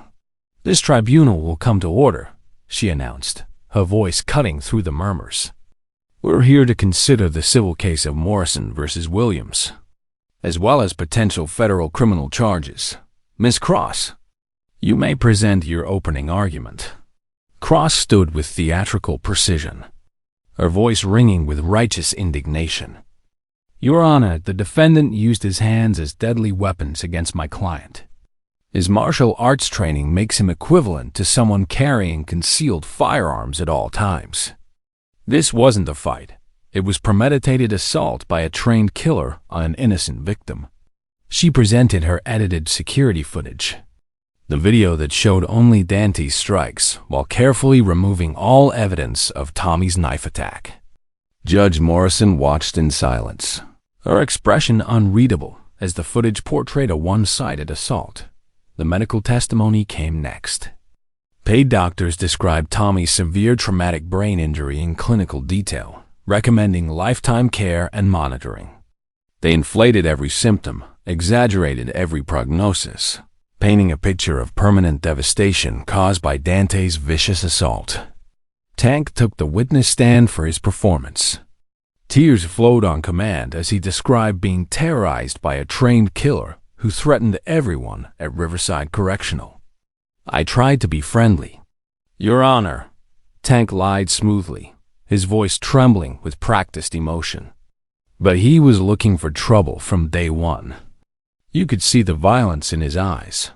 "This tribunal will come to order," she announced, her voice cutting through the murmurs. "We're here to consider the civil case of Morrison versus Williams, as well as potential federal criminal charges. Miss Cross, you may present your opening argument." Cross stood with theatrical precision, her voice ringing with righteous indignation. "Your Honor, the defendant used his hands as deadly weapons against my client. His martial arts training makes him equivalent to someone carrying concealed firearms at all times. This wasn't a fight. It was premeditated assault by a trained killer on an innocent victim." She presented her edited security footage, the video that showed only Dante's strikes while carefully removing all evidence of Tommy's knife attack. Judge Morrison watched in silence, her expression unreadable as the footage portrayed a one-sided assault. The medical testimony came next. Paid doctors described Tommy's severe traumatic brain injury in clinical detail, recommending lifetime care and monitoring. They inflated every symptom, exaggerated every prognosis, painting a picture of permanent devastation caused by Dante's vicious assault. Tank took the witness stand for his performance. Tears flowed on command as he described being terrorized by a trained killer who threatened everyone at Riverside Correctional. "I tried to be friendly, Your Honor," Tank lied smoothly, his voice trembling with practiced emotion. But he was looking for trouble from day one. You could see the violence in his eyes.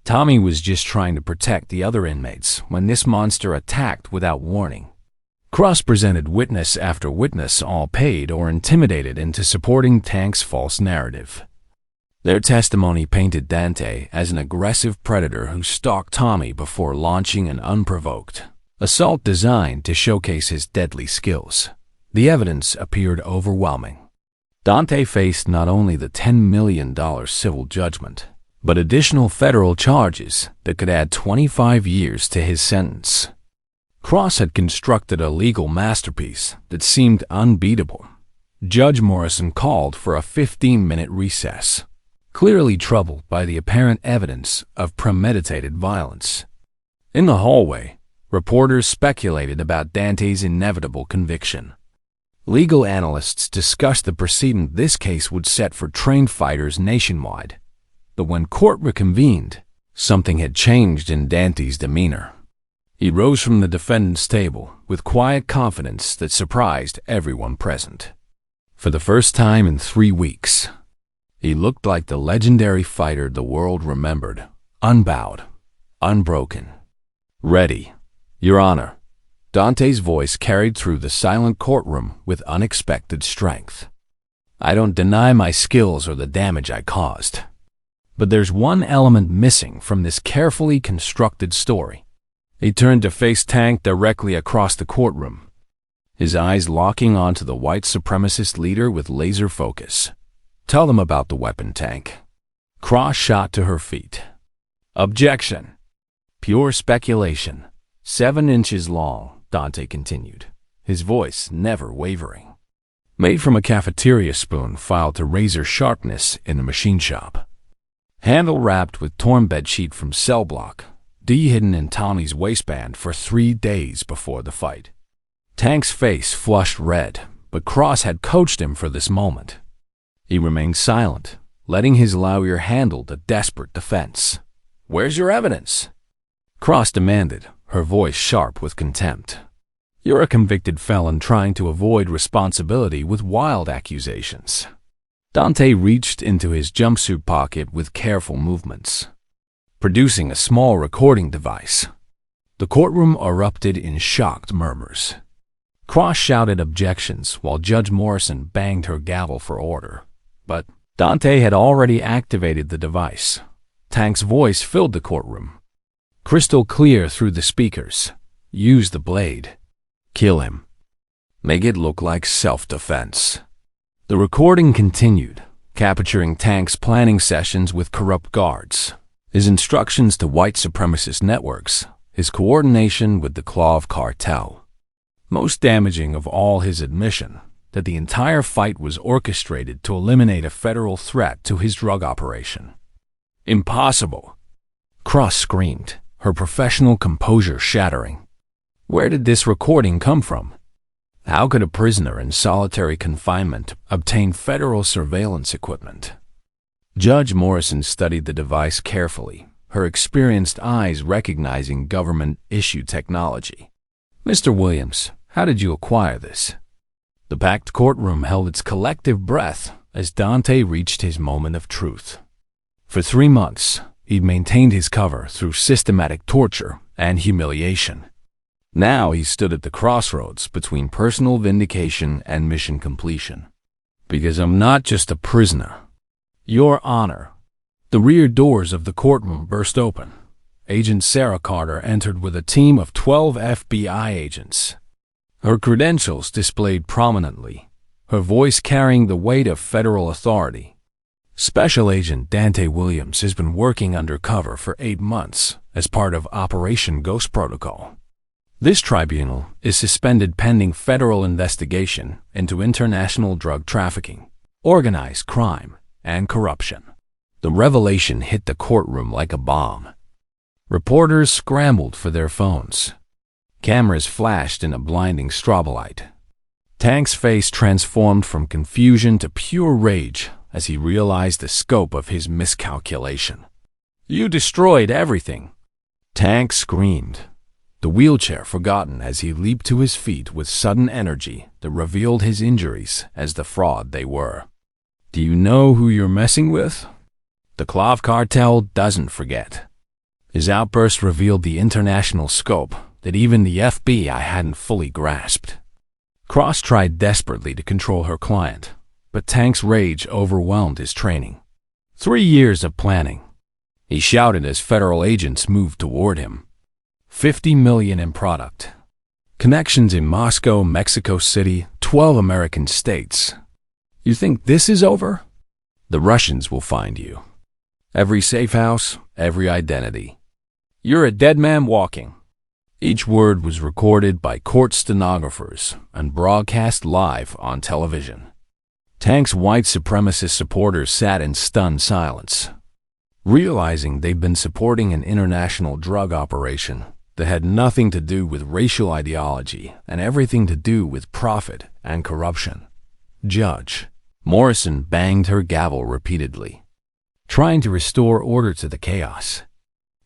Tommy was just trying to protect the other inmates when this monster attacked without warning. Cross presented witness after witness, all paid or intimidated into supporting Tank's false narrative. Their testimony painted Dante as an aggressive predator who stalked Tommy before launching an unprovoked assault designed to showcase his deadly skills. The evidence appeared overwhelming. Dante faced not only the $10 million civil judgment, but additional federal charges that could add 25 years to his sentence. Cross had constructed a legal masterpiece that seemed unbeatable. Judge Morrison called for a 15-minute recess, clearly troubled by the apparent evidence of premeditated violence. In the hallway, reporters speculated about Dante's inevitable conviction. Legal analysts discussed the precedent this case would set for trained fighters nationwide. But when court reconvened, something had changed in Dante's demeanor. He rose from the defendant's table with quiet confidence that surprised everyone present. For the first time in 3 weeks, he looked like the legendary fighter the world remembered, unbowed, unbroken. "Ready, Your Honor." Dante's voice carried through the silent courtroom with unexpected strength. "I don't deny my skills or the damage I caused. But there's one element missing from this carefully constructed story." He turned to face Tank directly across the courtroom, his eyes locking onto the white supremacist leader with laser focus. "Tell them about the weapon, Tank." Cross shot to her feet. "Objection." Pure speculation. 7 inches long, Dante continued, his voice never wavering. Made from a cafeteria spoon filed to razor sharpness in the machine shop. Handle wrapped with torn bedsheet from cell block, D hidden in Tawny's waistband for 3 days before the fight. Tank's face flushed red, but Cross had coached him for this moment. He remained silent, letting his lawyer handle the desperate defense. "Where's your evidence?" Cross demanded, her voice sharp with contempt. "You're a convicted felon trying to avoid responsibility with wild accusations." Dante reached into his jumpsuit pocket with careful movements, producing a small recording device. The courtroom erupted in shocked murmurs. Cross shouted objections while Judge Morrison banged her gavel for order. But Dante had already activated the device. Tank's voice filled the courtroom, crystal clear through the speakers. "Use the blade. Kill him. Make it look like self-defense." The recording continued, capturing Tank's planning sessions with corrupt guards, his instructions to white supremacist networks, his coordination with the Clav cartel. Most damaging of all, his admission that the entire fight was orchestrated to eliminate a federal threat to his drug operation. "Impossible!" Cross screamed, her professional composure shattering. Where did this recording come from? How could a prisoner in solitary confinement obtain federal surveillance equipment? Judge Morrison studied the device carefully, her experienced eyes recognizing government-issued technology. "Mr. Williams, how did you acquire this?" The packed courtroom held its collective breath as Dante reached his moment of truth. For 3 months, he'd maintained his cover through systematic torture and humiliation. Now he stood at the crossroads between personal vindication and mission completion. "Because I'm not just a prisoner, Your Honor." The rear doors of the courtroom burst open. Agent Sarah Carter entered with a team of 12 FBI agents. Her credentials displayed prominently, her voice carrying the weight of federal authority. Special Agent Dante Williams has been working undercover for 8 months as part of Operation Ghost Protocol. This tribunal is suspended pending federal investigation into international drug trafficking, organized crime, and corruption. The revelation hit the courtroom like a bomb. Reporters scrambled for their phones. Cameras flashed in a blinding strobolight. Tank's face transformed from confusion to pure rage as he realized the scope of his miscalculation. "You destroyed everything!" Tank screamed, the wheelchair forgotten as he leaped to his feet with sudden energy that revealed his injuries as the fraud they were. "Do you know who you're messing with? The Clav cartel doesn't forget." His outburst revealed the international scope that even the FBI hadn't fully grasped. Cross tried desperately to control her client, but Tank's rage overwhelmed his training. 3 years of planning. He shouted as federal agents moved toward him. 50 million in product. Connections in Moscow, Mexico City, 12 American states. "You think this is over? The Russians will find you. Every safe house, every identity. You're a dead man walking." Each word was recorded by court stenographers and broadcast live on television. Tank's white supremacist supporters sat in stunned silence, realizing they'd been supporting an international drug operation that had nothing to do with racial ideology and everything to do with profit and corruption. Judge Morrison banged her gavel repeatedly, trying to restore order to the chaos.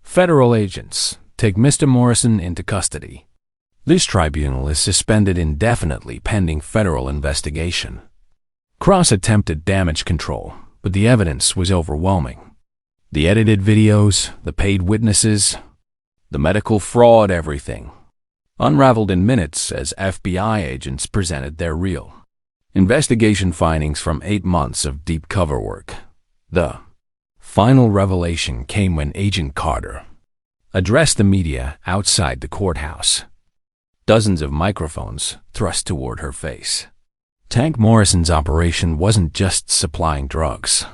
"Federal agents, take Mr. Morrison into custody. This tribunal is suspended indefinitely pending federal investigation." Cross attempted damage control, but the evidence was overwhelming. The edited videos, the paid witnesses, the medical fraud, everything unraveled in minutes as FBI agents presented their real investigation findings from 8 months of deep cover work. The final revelation came when Agent Carter addressed the media outside the courthouse. Dozens of microphones thrust toward her face. Tank Morrison's operation wasn't just supplying drugs.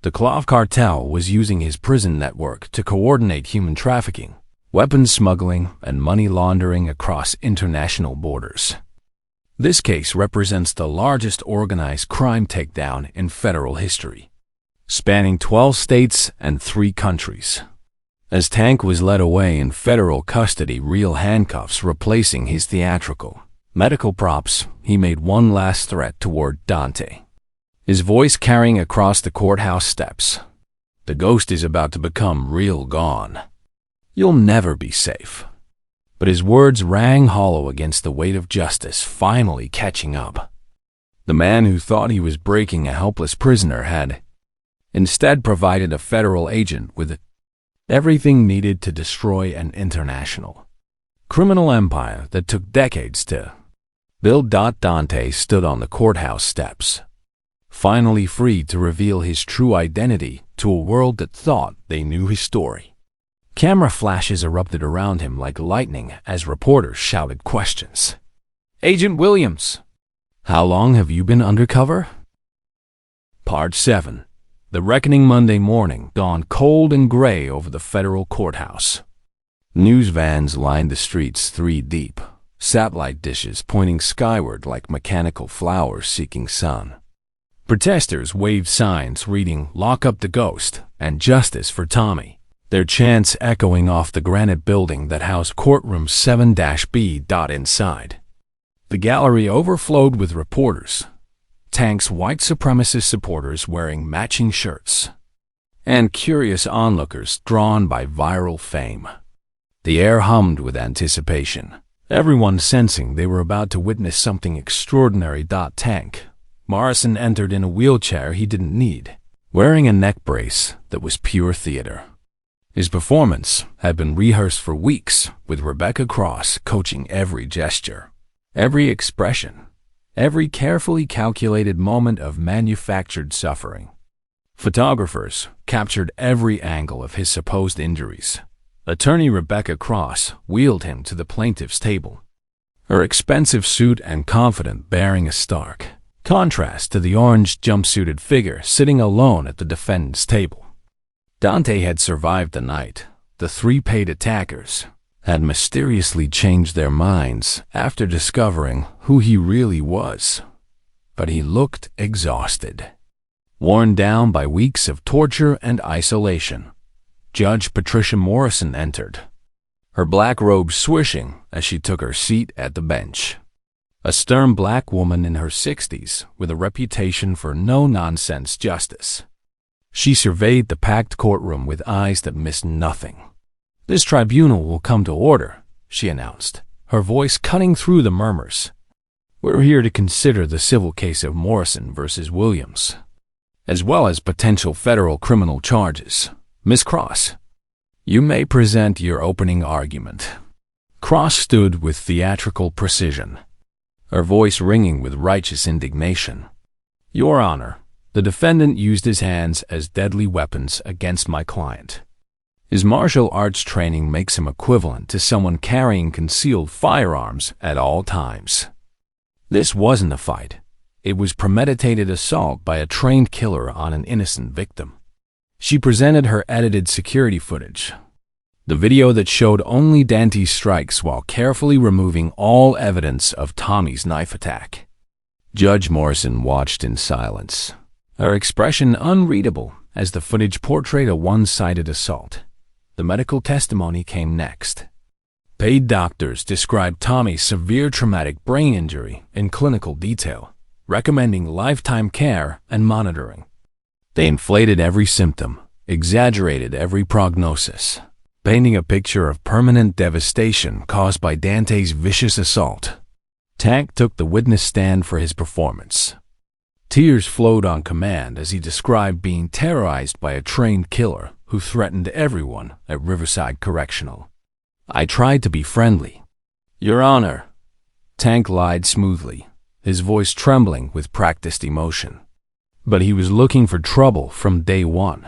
The Clav cartel was using his prison network to coordinate human trafficking, weapons smuggling, and money laundering across international borders. This case represents the largest organized crime takedown in federal history, spanning 12 states and 3 countries. As Tank was led away in federal custody, real handcuffs replacing his theatrical medical props, he made one last threat toward Dante, his voice carrying across the courthouse steps. The ghost is about to become real gone. You'll never be safe. But his words rang hollow against the weight of justice finally catching up. The man who thought he was breaking a helpless prisoner had instead provided a federal agent with everything needed to destroy an international criminal empire that took decades to build. Dante stood on the courthouse steps, finally free to reveal his true identity to a world that thought they knew his story. Camera flashes erupted around him like lightning as reporters shouted questions. Agent Williams, how long have you been undercover? Part 7. The reckoning. Monday morning dawned cold and gray over the federal courthouse. News vans lined the streets 3 deep, satellite dishes pointing skyward like mechanical flowers seeking sun. Protesters waved signs reading "Lock up the ghost" and "Justice for Tommy," their chants echoing off the granite building that housed courtroom 7-B. Inside, the gallery overflowed with reporters, Tank's white supremacist supporters wearing matching shirts, and curious onlookers drawn by viral fame. The air hummed with anticipation, everyone sensing they were about to witness something extraordinary. Tank Morrison entered in a wheelchair he didn't need, wearing a neck brace that was pure theater. His performance had been rehearsed for weeks, with Rebecca Cross coaching every gesture, every expression, every carefully calculated moment of manufactured suffering. Photographers captured every angle of his supposed injuries. Attorney Rebecca Cross wheeled him to the plaintiff's table, her expensive suit and confidence bearing a stark contrast to the orange jumpsuited figure sitting alone at the defendant's table. Dante had survived the night. The 3 paid attackers had mysteriously changed their minds after discovering who he really was. But he looked exhausted, worn down by weeks of torture and isolation. Judge Patricia Morrison entered, her black robe swishing as she took her seat at the bench. A stern black woman in her 60s with a reputation for no-nonsense justice. She surveyed the packed courtroom with eyes that missed nothing. "This tribunal will come to order," she announced, her voice cutting through the murmurs. "We're here to consider the civil case of Morrison versus Williams, as well as potential federal criminal charges. Miss Cross, you may present your opening argument." Cross stood with theatrical precision, her voice ringing with righteous indignation. "Your Honor, the defendant used his hands as deadly weapons against my client. His martial arts training makes him equivalent to someone carrying concealed firearms at all times. This wasn't a fight. It was premeditated assault by a trained killer on an innocent victim." She presented her edited security footage, the video that showed only Dante's strikes while carefully removing all evidence of Tommy's knife attack. Judge Morrison watched in silence, her expression unreadable as the footage portrayed a one-sided assault. The medical testimony came next. Paid doctors described Tommy's severe traumatic brain injury in clinical detail, recommending lifetime care and monitoring. They inflated every symptom, exaggerated every prognosis, painting a picture of permanent devastation caused by Dante's vicious assault. Tank took the witness stand for his performance. Tears flowed on command as he described being terrorized by a trained killer who threatened everyone at Riverside Correctional. "I tried to be friendly, Your Honor," Tank lied smoothly, his voice trembling with practiced emotion. But he was looking for trouble from day one.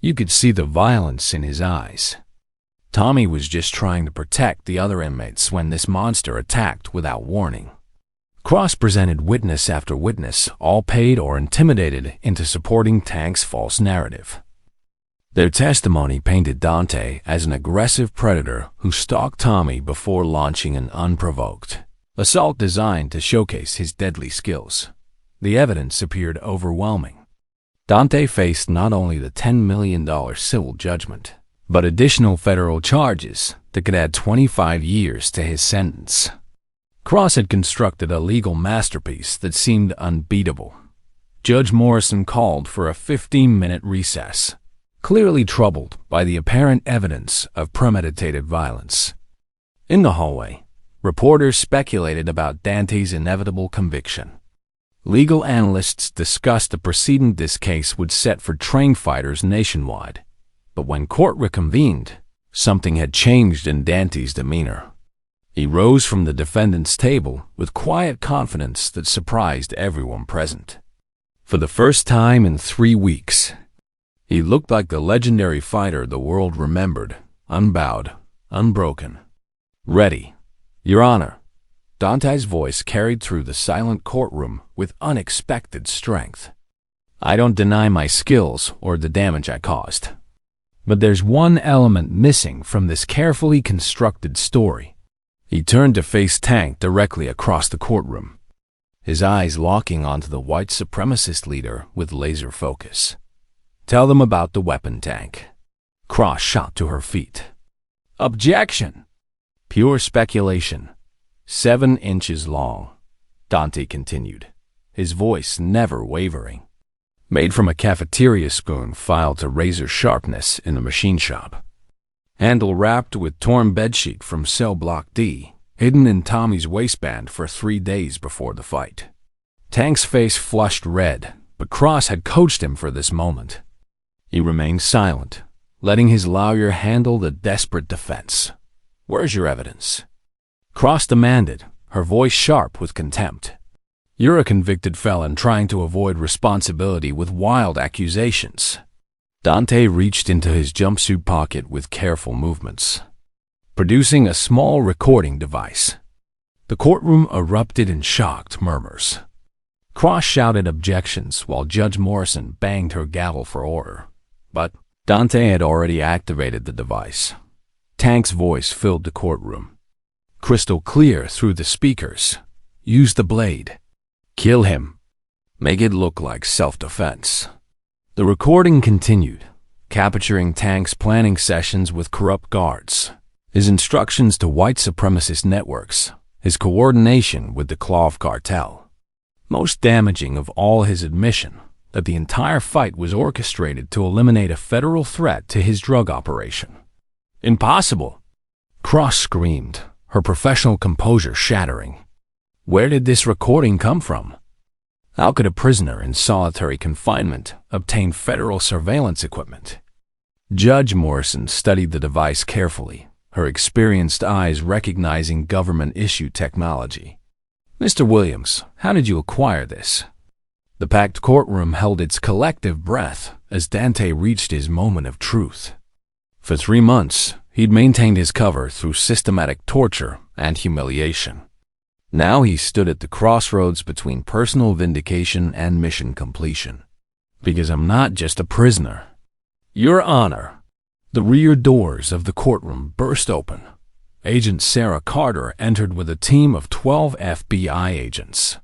You could see the violence in his eyes. Tommy was just trying to protect the other inmates when this monster attacked without warning. Cross presented witness after witness, all paid or intimidated into supporting Tank's false narrative. Their testimony painted Dante as an aggressive predator who stalked Tommy before launching an unprovoked assault designed to showcase his deadly skills. The evidence appeared overwhelming. Dante faced not only the $10 million civil judgment, but additional federal charges that could add 25 years to his sentence. Cross had constructed a legal masterpiece that seemed unbeatable. Judge Morrison called for a 15-minute recess, clearly troubled by the apparent evidence of premeditated violence. In the hallway, reporters speculated about Dante's inevitable conviction. Legal analysts discussed the precedent this case would set for trained fighters nationwide. But when court reconvened, something had changed in Dante's demeanor. He rose from the defendant's table with quiet confidence that surprised everyone present. For the first time in 3 weeks, he looked like the legendary fighter the world remembered, unbowed, unbroken. "Ready, Your Honor." Dante's voice carried through the silent courtroom with unexpected strength. "I don't deny my skills or the damage I caused. But there's one element missing from this carefully constructed story." He turned to face Tank directly across the courtroom, his eyes locking onto the white supremacist leader with laser focus. "Tell them about the weapon, Tank." Cross shot to her feet. "Objection!" "Pure speculation. 7 inches long," Dante continued, his voice never wavering. "Made from a cafeteria spoon filed to razor sharpness in a machine shop. Handle wrapped with torn bedsheet from cell block D, hidden in Tommy's waistband for 3 days before the fight." Tank's face flushed red, but Cross had coached him for this moment. He remained silent, letting his lawyer handle the desperate defense. "Where's your evidence?" Cross demanded, her voice sharp with contempt. "You're a convicted felon trying to avoid responsibility with wild accusations." Dante reached into his jumpsuit pocket with careful movements, producing a small recording device. The courtroom erupted in shocked murmurs. Cross shouted objections while Judge Morrison banged her gavel for order. But Dante had already activated the device. Tank's voice filled the courtroom, crystal clear through the speakers. "Use the blade. Kill him. Make it look like self-defense." The recording continued, capturing Tank's planning sessions with corrupt guards, his instructions to white supremacist networks, his coordination with the Clove Cartel. Most damaging of all, his admission that the entire fight was orchestrated to eliminate a federal threat to his drug operation. "Impossible!" Cross screamed, her professional composure shattering. Where did this recording come from? How could a prisoner in solitary confinement obtain federal surveillance equipment? Judge Morrison studied the device carefully, her experienced eyes recognizing government-issued technology. "Mr. Williams, how did you acquire this?" The packed courtroom held its collective breath as Dante reached his moment of truth. For 3 months, he'd maintained his cover through systematic torture and humiliation. Now he stood at the crossroads between personal vindication and mission completion. "Because I'm not just a prisoner." "Your Honor." The rear doors of the courtroom burst open. Agent Sarah Carter entered with a team of 12 FBI agents.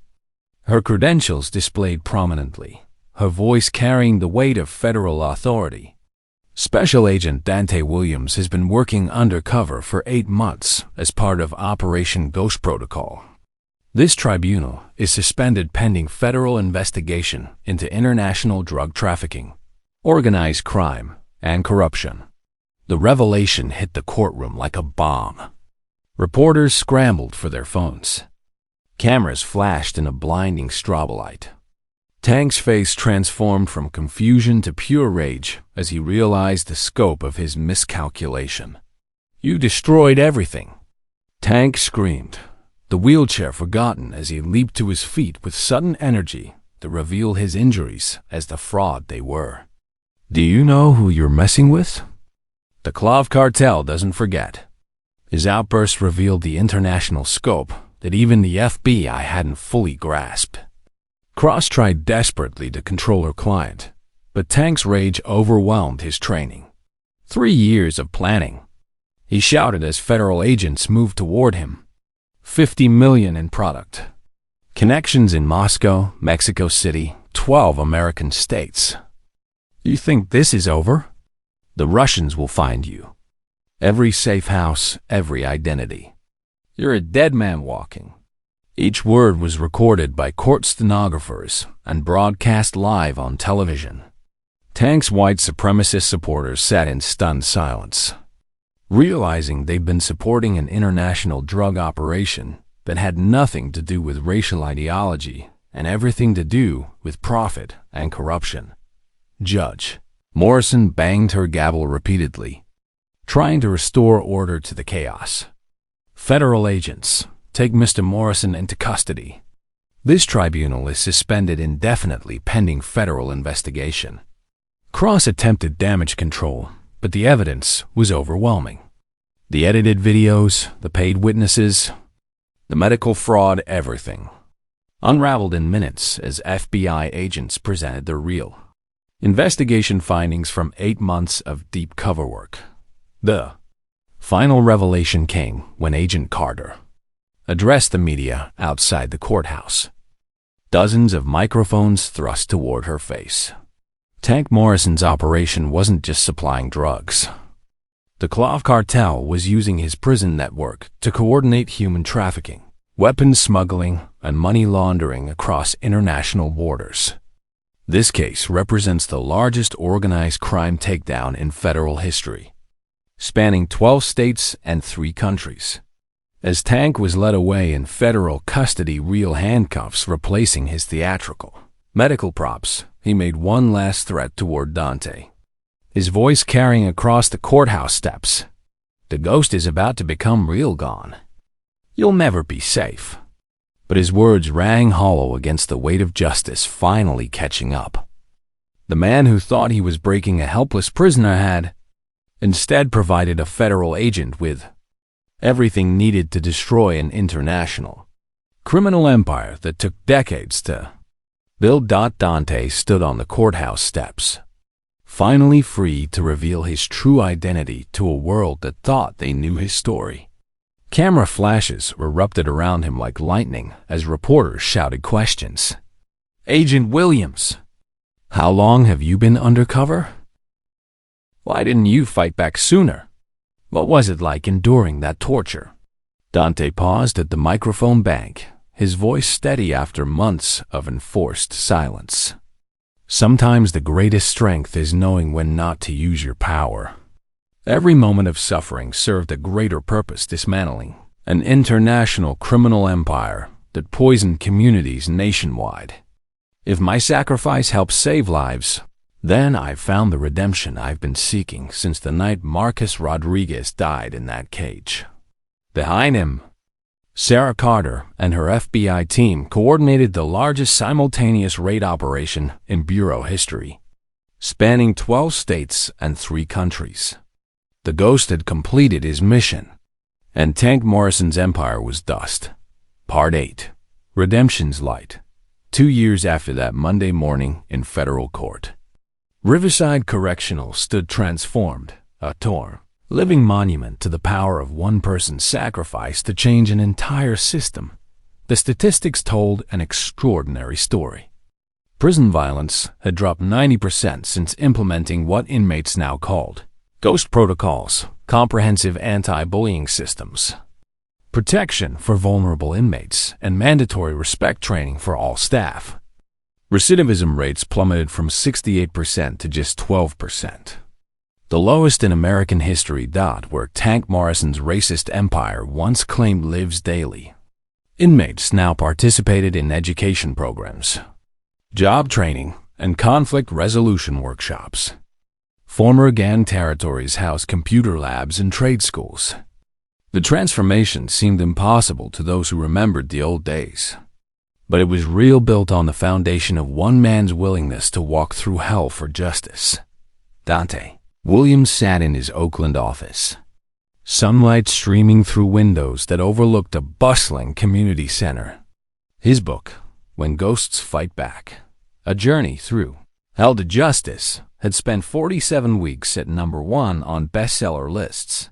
Her credentials displayed prominently, her voice carrying the weight of federal authority. Special Agent Dante Williams has been working undercover for 8 months as part of Operation Ghost Protocol. This tribunal is suspended pending federal investigation into international drug trafficking, organized crime, and corruption. The revelation hit the courtroom like a bomb. Reporters scrambled for their phones. Cameras flashed in a blinding strobolite. Tank's face transformed from confusion to pure rage as he realized the scope of his miscalculation. "You destroyed everything!" Tank screamed, the wheelchair forgotten as he leaped to his feet with sudden energy to reveal his injuries as the fraud they were. "Do you know who you're messing with?" "The Clove Cartel doesn't forget." His outburst revealed the international scope that even the FBI hadn't fully grasped. Cross tried desperately to control her client, But Tank's rage overwhelmed his training. 3 years of planning. He shouted as federal agents moved toward him. 50 million in product. Connections in Moscow, Mexico City, 12 American states. You think this is over? The Russians will find you. Every safe house, every identity. You're a dead man walking. Each word was recorded by court stenographers and broadcast live on television. Tank's white supremacist supporters sat in stunned silence, realizing they'd been supporting an international drug operation that had nothing to do with racial ideology and everything to do with profit and corruption. Judge Morrison banged her gavel repeatedly, trying to restore order to the chaos. Federal agents, take Mr. Morrison into custody. This tribunal is suspended indefinitely pending federal investigation. Cross attempted damage control, but the evidence was overwhelming. The edited videos, the paid witnesses, the medical fraud, everything unraveled in minutes as FBI agents presented their real investigation findings from 8 months of deep cover work. The final revelation came when Agent Carter addressed the media outside the courthouse. Dozens of microphones thrust toward her face. Tank Morrison's operation wasn't just supplying drugs. The Claw cartel was using his prison network to coordinate human trafficking, weapons smuggling, and money laundering across international borders. This case represents the largest organized crime takedown in federal history, spanning 12 states and 3 countries. As Tank was led away in federal custody, real handcuffs replacing his theatrical medical props, he made one last threat toward Dante, his voice carrying across the courthouse steps. The ghost is about to become real gone. You'll never be safe. But his words rang hollow against the weight of justice finally catching up. The man who thought he was breaking a helpless prisoner had instead provided a federal agent with everything needed to destroy an international criminal empire that took decades to build. Dante stood on the courthouse steps, finally free to reveal his true identity to a world that thought they knew his story. Camera flashes erupted around him like lightning as reporters shouted questions. Agent Williams, how long have you been undercover? Why didn't you fight back sooner? What was it like enduring that torture? Dante paused at the microphone bank, his voice steady after months of enforced silence. Sometimes the greatest strength is knowing when not to use your power. Every moment of suffering served a greater purpose, dismantling an international criminal empire that poisoned communities nationwide. If my sacrifice helps save lives, then I've found the redemption I've been seeking since the night Marcus Rodriguez died in that cage. Behind him, Sarah Carter and her FBI team coordinated the largest simultaneous raid operation in Bureau history, spanning 12 states and 3 countries. The ghost had completed his mission, and Tank Morrison's empire was dust. Part 8. Redemption's Light. 2 years after that Monday morning in federal court, Riverside Correctional stood transformed, a torn, living monument to the power of one person's sacrifice to change an entire system. The statistics told an extraordinary story. Prison violence had dropped 90% since implementing what inmates now called ghost protocols, comprehensive anti-bullying systems, protection for vulnerable inmates, and mandatory respect training for all staff. Recidivism rates plummeted from 68% to just 12%. The lowest in American history. Where Tank Morrison's racist empire once claimed lives daily. Inmates now participated in education programs, job training, and conflict resolution workshops. Former gang territories house computer labs and trade schools. The transformation seemed impossible to those who remembered the old days. But it was real, built on the foundation of one man's willingness to walk through hell for justice. Dante Williams sat in his Oakland office, sunlight streaming through windows that overlooked a bustling community center. His book, When Ghosts Fight Back, A Journey Through Held to Justice had spent 47 weeks at #1 on bestseller lists,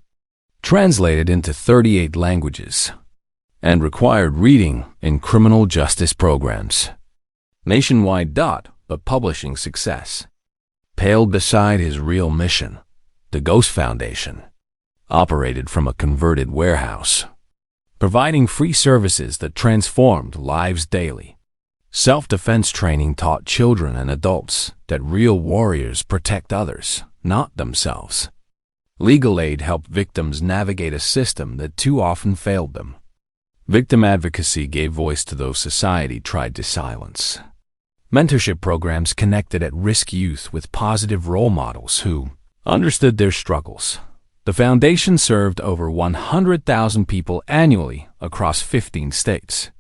translated into 38 languages, and required reading in criminal justice programs. Nationwide, but publishing success paled beside his real mission. The Ghost Foundation operated from a converted warehouse, providing free services that transformed lives daily. Self-defense training taught children and adults that real warriors protect others, not themselves. Legal aid helped victims navigate a system that too often failed them. Victim advocacy gave voice to those society tried to silence. Mentorship programs connected at-risk youth with positive role models who understood their struggles. The foundation served over 100,000 people annually across 15 states.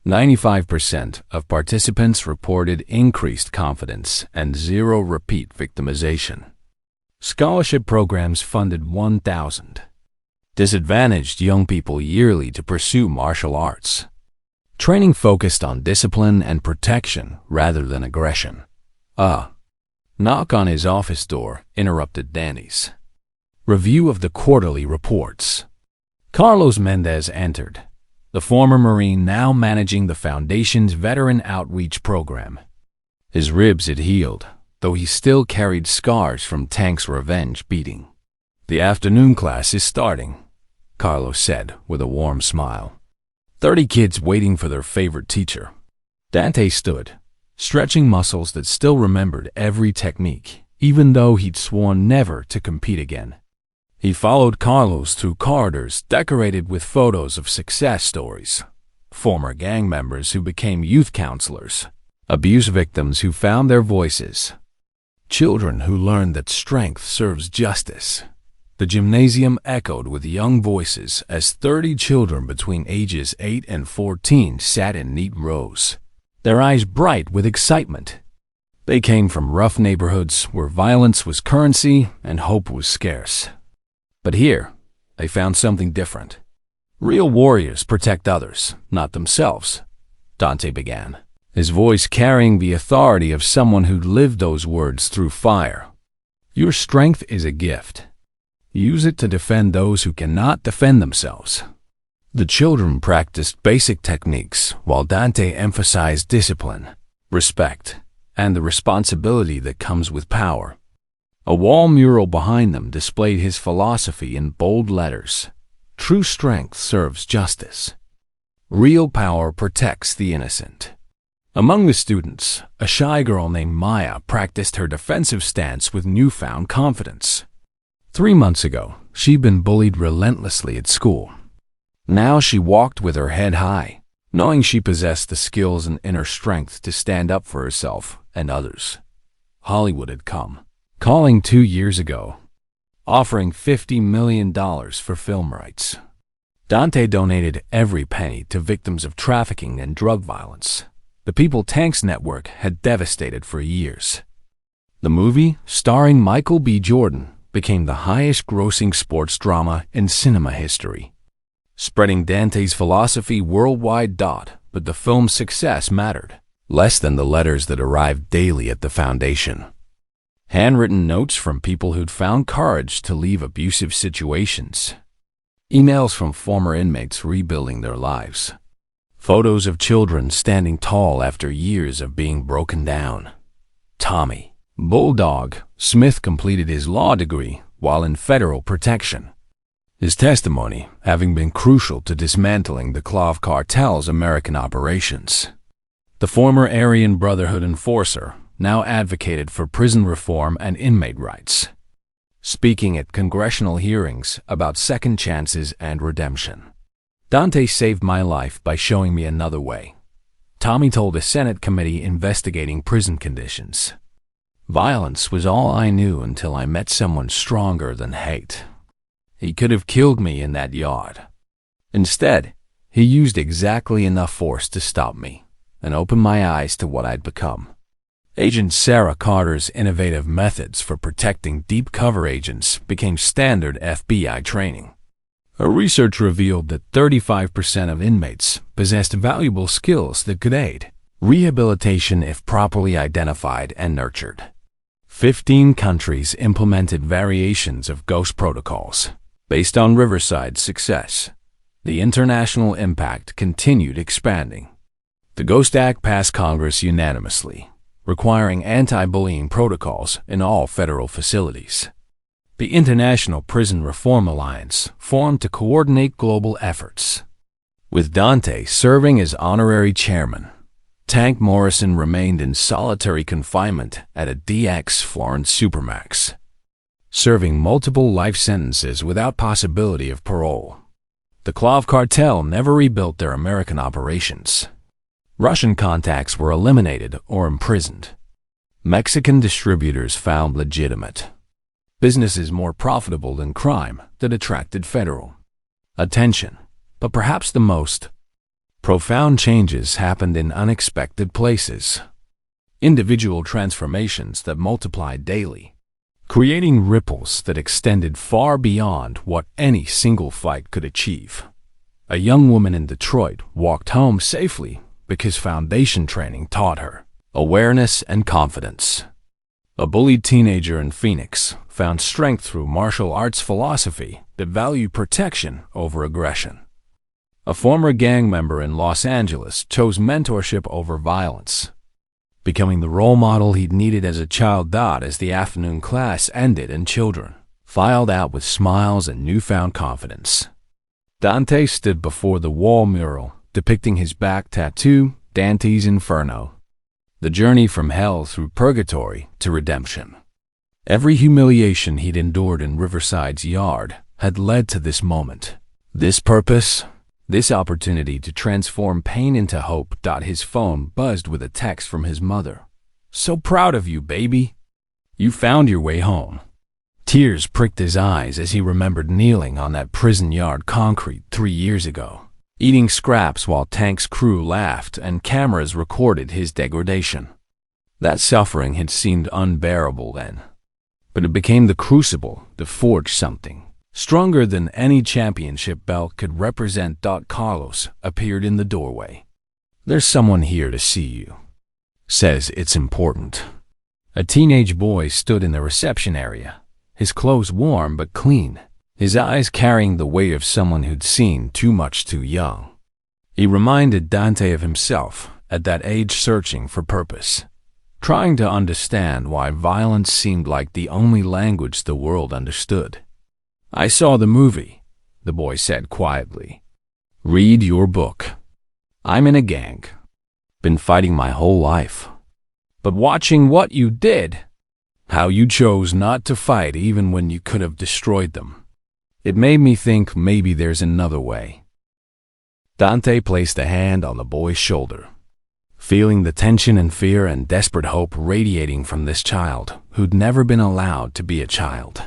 95% of participants reported increased confidence and zero repeat victimization. Scholarship programs funded 1,000 disadvantaged young people yearly to pursue martial arts. Training focused on discipline and protection rather than aggression. A knock on his office door interrupted Danny's review of the quarterly reports. Carlos Mendez entered, the former Marine now managing the Foundation's Veteran Outreach Program. His ribs had healed, though he still carried scars from Tank's revenge beating. "The afternoon class is starting," Carlos said with a warm smile. 30 kids waiting for their favorite teacher. Dante stood, stretching muscles that still remembered every technique, even though he'd sworn never to compete again. He followed Carlos through corridors decorated with photos of success stories, former gang members who became youth counselors, abuse victims who found their voices, children who learned that strength serves justice. The gymnasium echoed with young voices as 30 children between ages 8 and 14 sat in neat rows, their eyes bright with excitement. They came from rough neighborhoods where violence was currency and hope was scarce. But here, they found something different. Real warriors protect others, not themselves, Dante began, his voice carrying the authority of someone who'd lived those words through fire. Your strength is a gift. Use it to defend those who cannot defend themselves. The children practiced basic techniques while Dante emphasized discipline, respect, and the responsibility that comes with power. A wall mural behind them displayed his philosophy in bold letters. True strength serves justice. Real power protects the innocent. Among the students, a shy girl named Maya practiced her defensive stance with newfound confidence. 3 months ago, she'd been bullied relentlessly at school. Now she walked with her head high, knowing she possessed the skills and inner strength to stand up for herself and others. Hollywood had come, calling 2 years ago, offering $50 million for film rights. Dante donated every penny to victims of trafficking and drug violence, the people Tank's network had devastated for years. The movie, starring Michael B. Jordan, became the highest-grossing sports drama in cinema history, spreading Dante's philosophy worldwide. But the film's success mattered less than the letters that arrived daily at the Foundation. Handwritten notes from people who'd found courage to leave abusive situations. Emails from former inmates rebuilding their lives. Photos of children standing tall after years of being broken down. Tommy, Bulldog Smith, completed his law degree while in federal protection, his testimony having been crucial to dismantling the Clove Cartel's American operations. The former Aryan Brotherhood enforcer now advocated for prison reform and inmate rights, speaking at congressional hearings about second chances and redemption. Dante saved my life by showing me another way, Tommy told a Senate committee investigating prison conditions. Violence was all I knew until I met someone stronger than hate. He could have killed me in that yard. Instead, he used exactly enough force to stop me and open my eyes to what I'd become. Agent Sarah Carter's innovative methods for protecting deep cover agents became standard FBI training. Her research revealed that 35% of inmates possessed valuable skills that could aid Rehabilitation if properly identified and nurtured. 15 countries implemented variations of ghost protocols. Based on Riverside's success, the international impact continued expanding. The Ghost Act passed Congress unanimously, requiring anti-bullying protocols in all federal facilities. The International Prison Reform Alliance formed to coordinate global efforts. With Dante serving as honorary chairman, Tank Morrison remained in solitary confinement at a DX Florence Supermax, serving multiple life sentences without possibility of parole. The Clav cartel never rebuilt their American operations. Russian contacts were eliminated or imprisoned. Mexican distributors found legitimate. Businesses more profitable than crime that attracted federal attention. But perhaps the most profound changes happened in unexpected places. Individual transformations that multiplied daily, creating ripples that extended far beyond what any single fight could achieve. A young woman in Detroit walked home safely because foundation training taught her awareness and confidence. A bullied teenager in Phoenix found strength through martial arts philosophy that valued protection over aggression. A former gang member in Los Angeles chose mentorship over violence, becoming the role model he'd needed as a child. As the afternoon class ended and children filed out with smiles and newfound confidence, Dante stood before the wall mural depicting his back tattoo, Dante's Inferno, the journey from hell through purgatory to redemption. Every humiliation he'd endured in Riverside's yard had led to this moment, this purpose, this opportunity to transform pain into hope. His phone buzzed with a text from his mother. "So proud of you, baby. You found your way home." Tears pricked his eyes as he remembered kneeling on that prison yard concrete 3 years ago, eating scraps while Tank's crew laughed and cameras recorded his degradation. That suffering had seemed unbearable then, but it became the crucible to forge something stronger than any championship belt could represent. Carlos appeared in the doorway. "There's someone here to see you. Says it's important." A teenage boy stood in the reception area, his clothes warm but clean, his eyes carrying the weight of someone who'd seen too much too young. He reminded Dante of himself at that age, searching for purpose, trying to understand why violence seemed like the only language the world understood. "I saw the movie," the boy said quietly. "Read your book. I'm in a gang. Been fighting my whole life. But watching what you did, how you chose not to fight even when you could have destroyed them, it made me think maybe there's another way." Dante placed a hand on the boy's shoulder, feeling the tension and fear and desperate hope radiating from this child who'd never been allowed to be a child.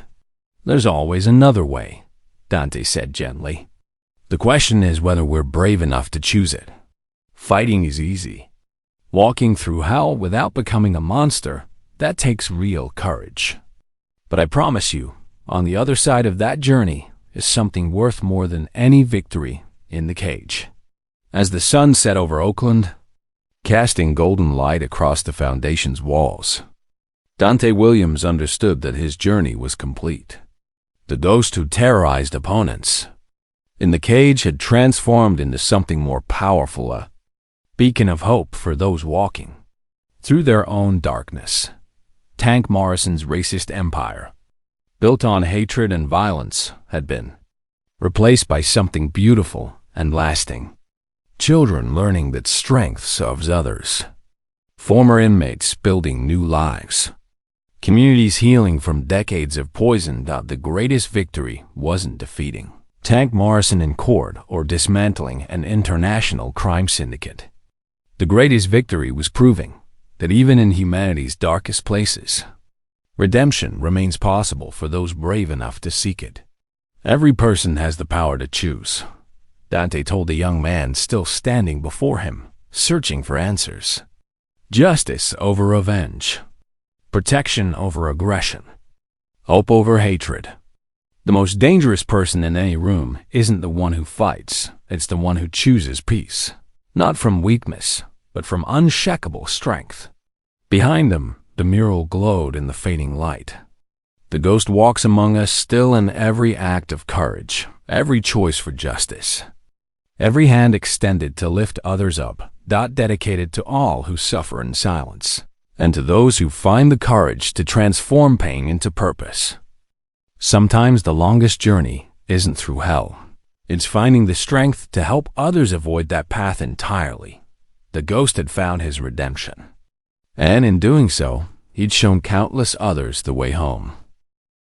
"There's always another way," Dante said gently. "The question is whether we're brave enough to choose it. Fighting is easy. Walking through hell without becoming a monster, that takes real courage. But I promise you, on the other side of that journey is something worth more than any victory in the cage." As the sun set over Oakland, casting golden light across the foundation's walls, Dante Williams understood that his journey was complete. The ghost who terrorized opponents in the cage had transformed into something more powerful, a beacon of hope for those walking through their own darkness. Tank Morrison's racist empire, built on hatred and violence, had been replaced by something beautiful and lasting. Children learning that strength serves others. Former inmates building new lives. Communities healing from decades of poison. The greatest victory wasn't defeating Tank Morrison in court or dismantling an international crime syndicate. The greatest victory was proving that even in humanity's darkest places, redemption remains possible for those brave enough to seek it. "Every person has the power to choose," Dante told the young man still standing before him, searching for answers. "Justice over revenge. Protection over aggression. Hope over hatred. The most dangerous person in any room isn't the one who fights, it's the one who chooses peace. Not from weakness, but from unshakable strength. Behind him, the mural glowed in the fading light. The ghost walks among us still in every act of courage, every choice for justice, every hand extended to lift others up, dedicated to all who suffer in silence, and to those who find the courage to transform pain into purpose. Sometimes the longest journey isn't through hell. It's finding the strength to help others avoid that path entirely. The ghost had found his redemption, and in doing so, he'd shown countless others the way home.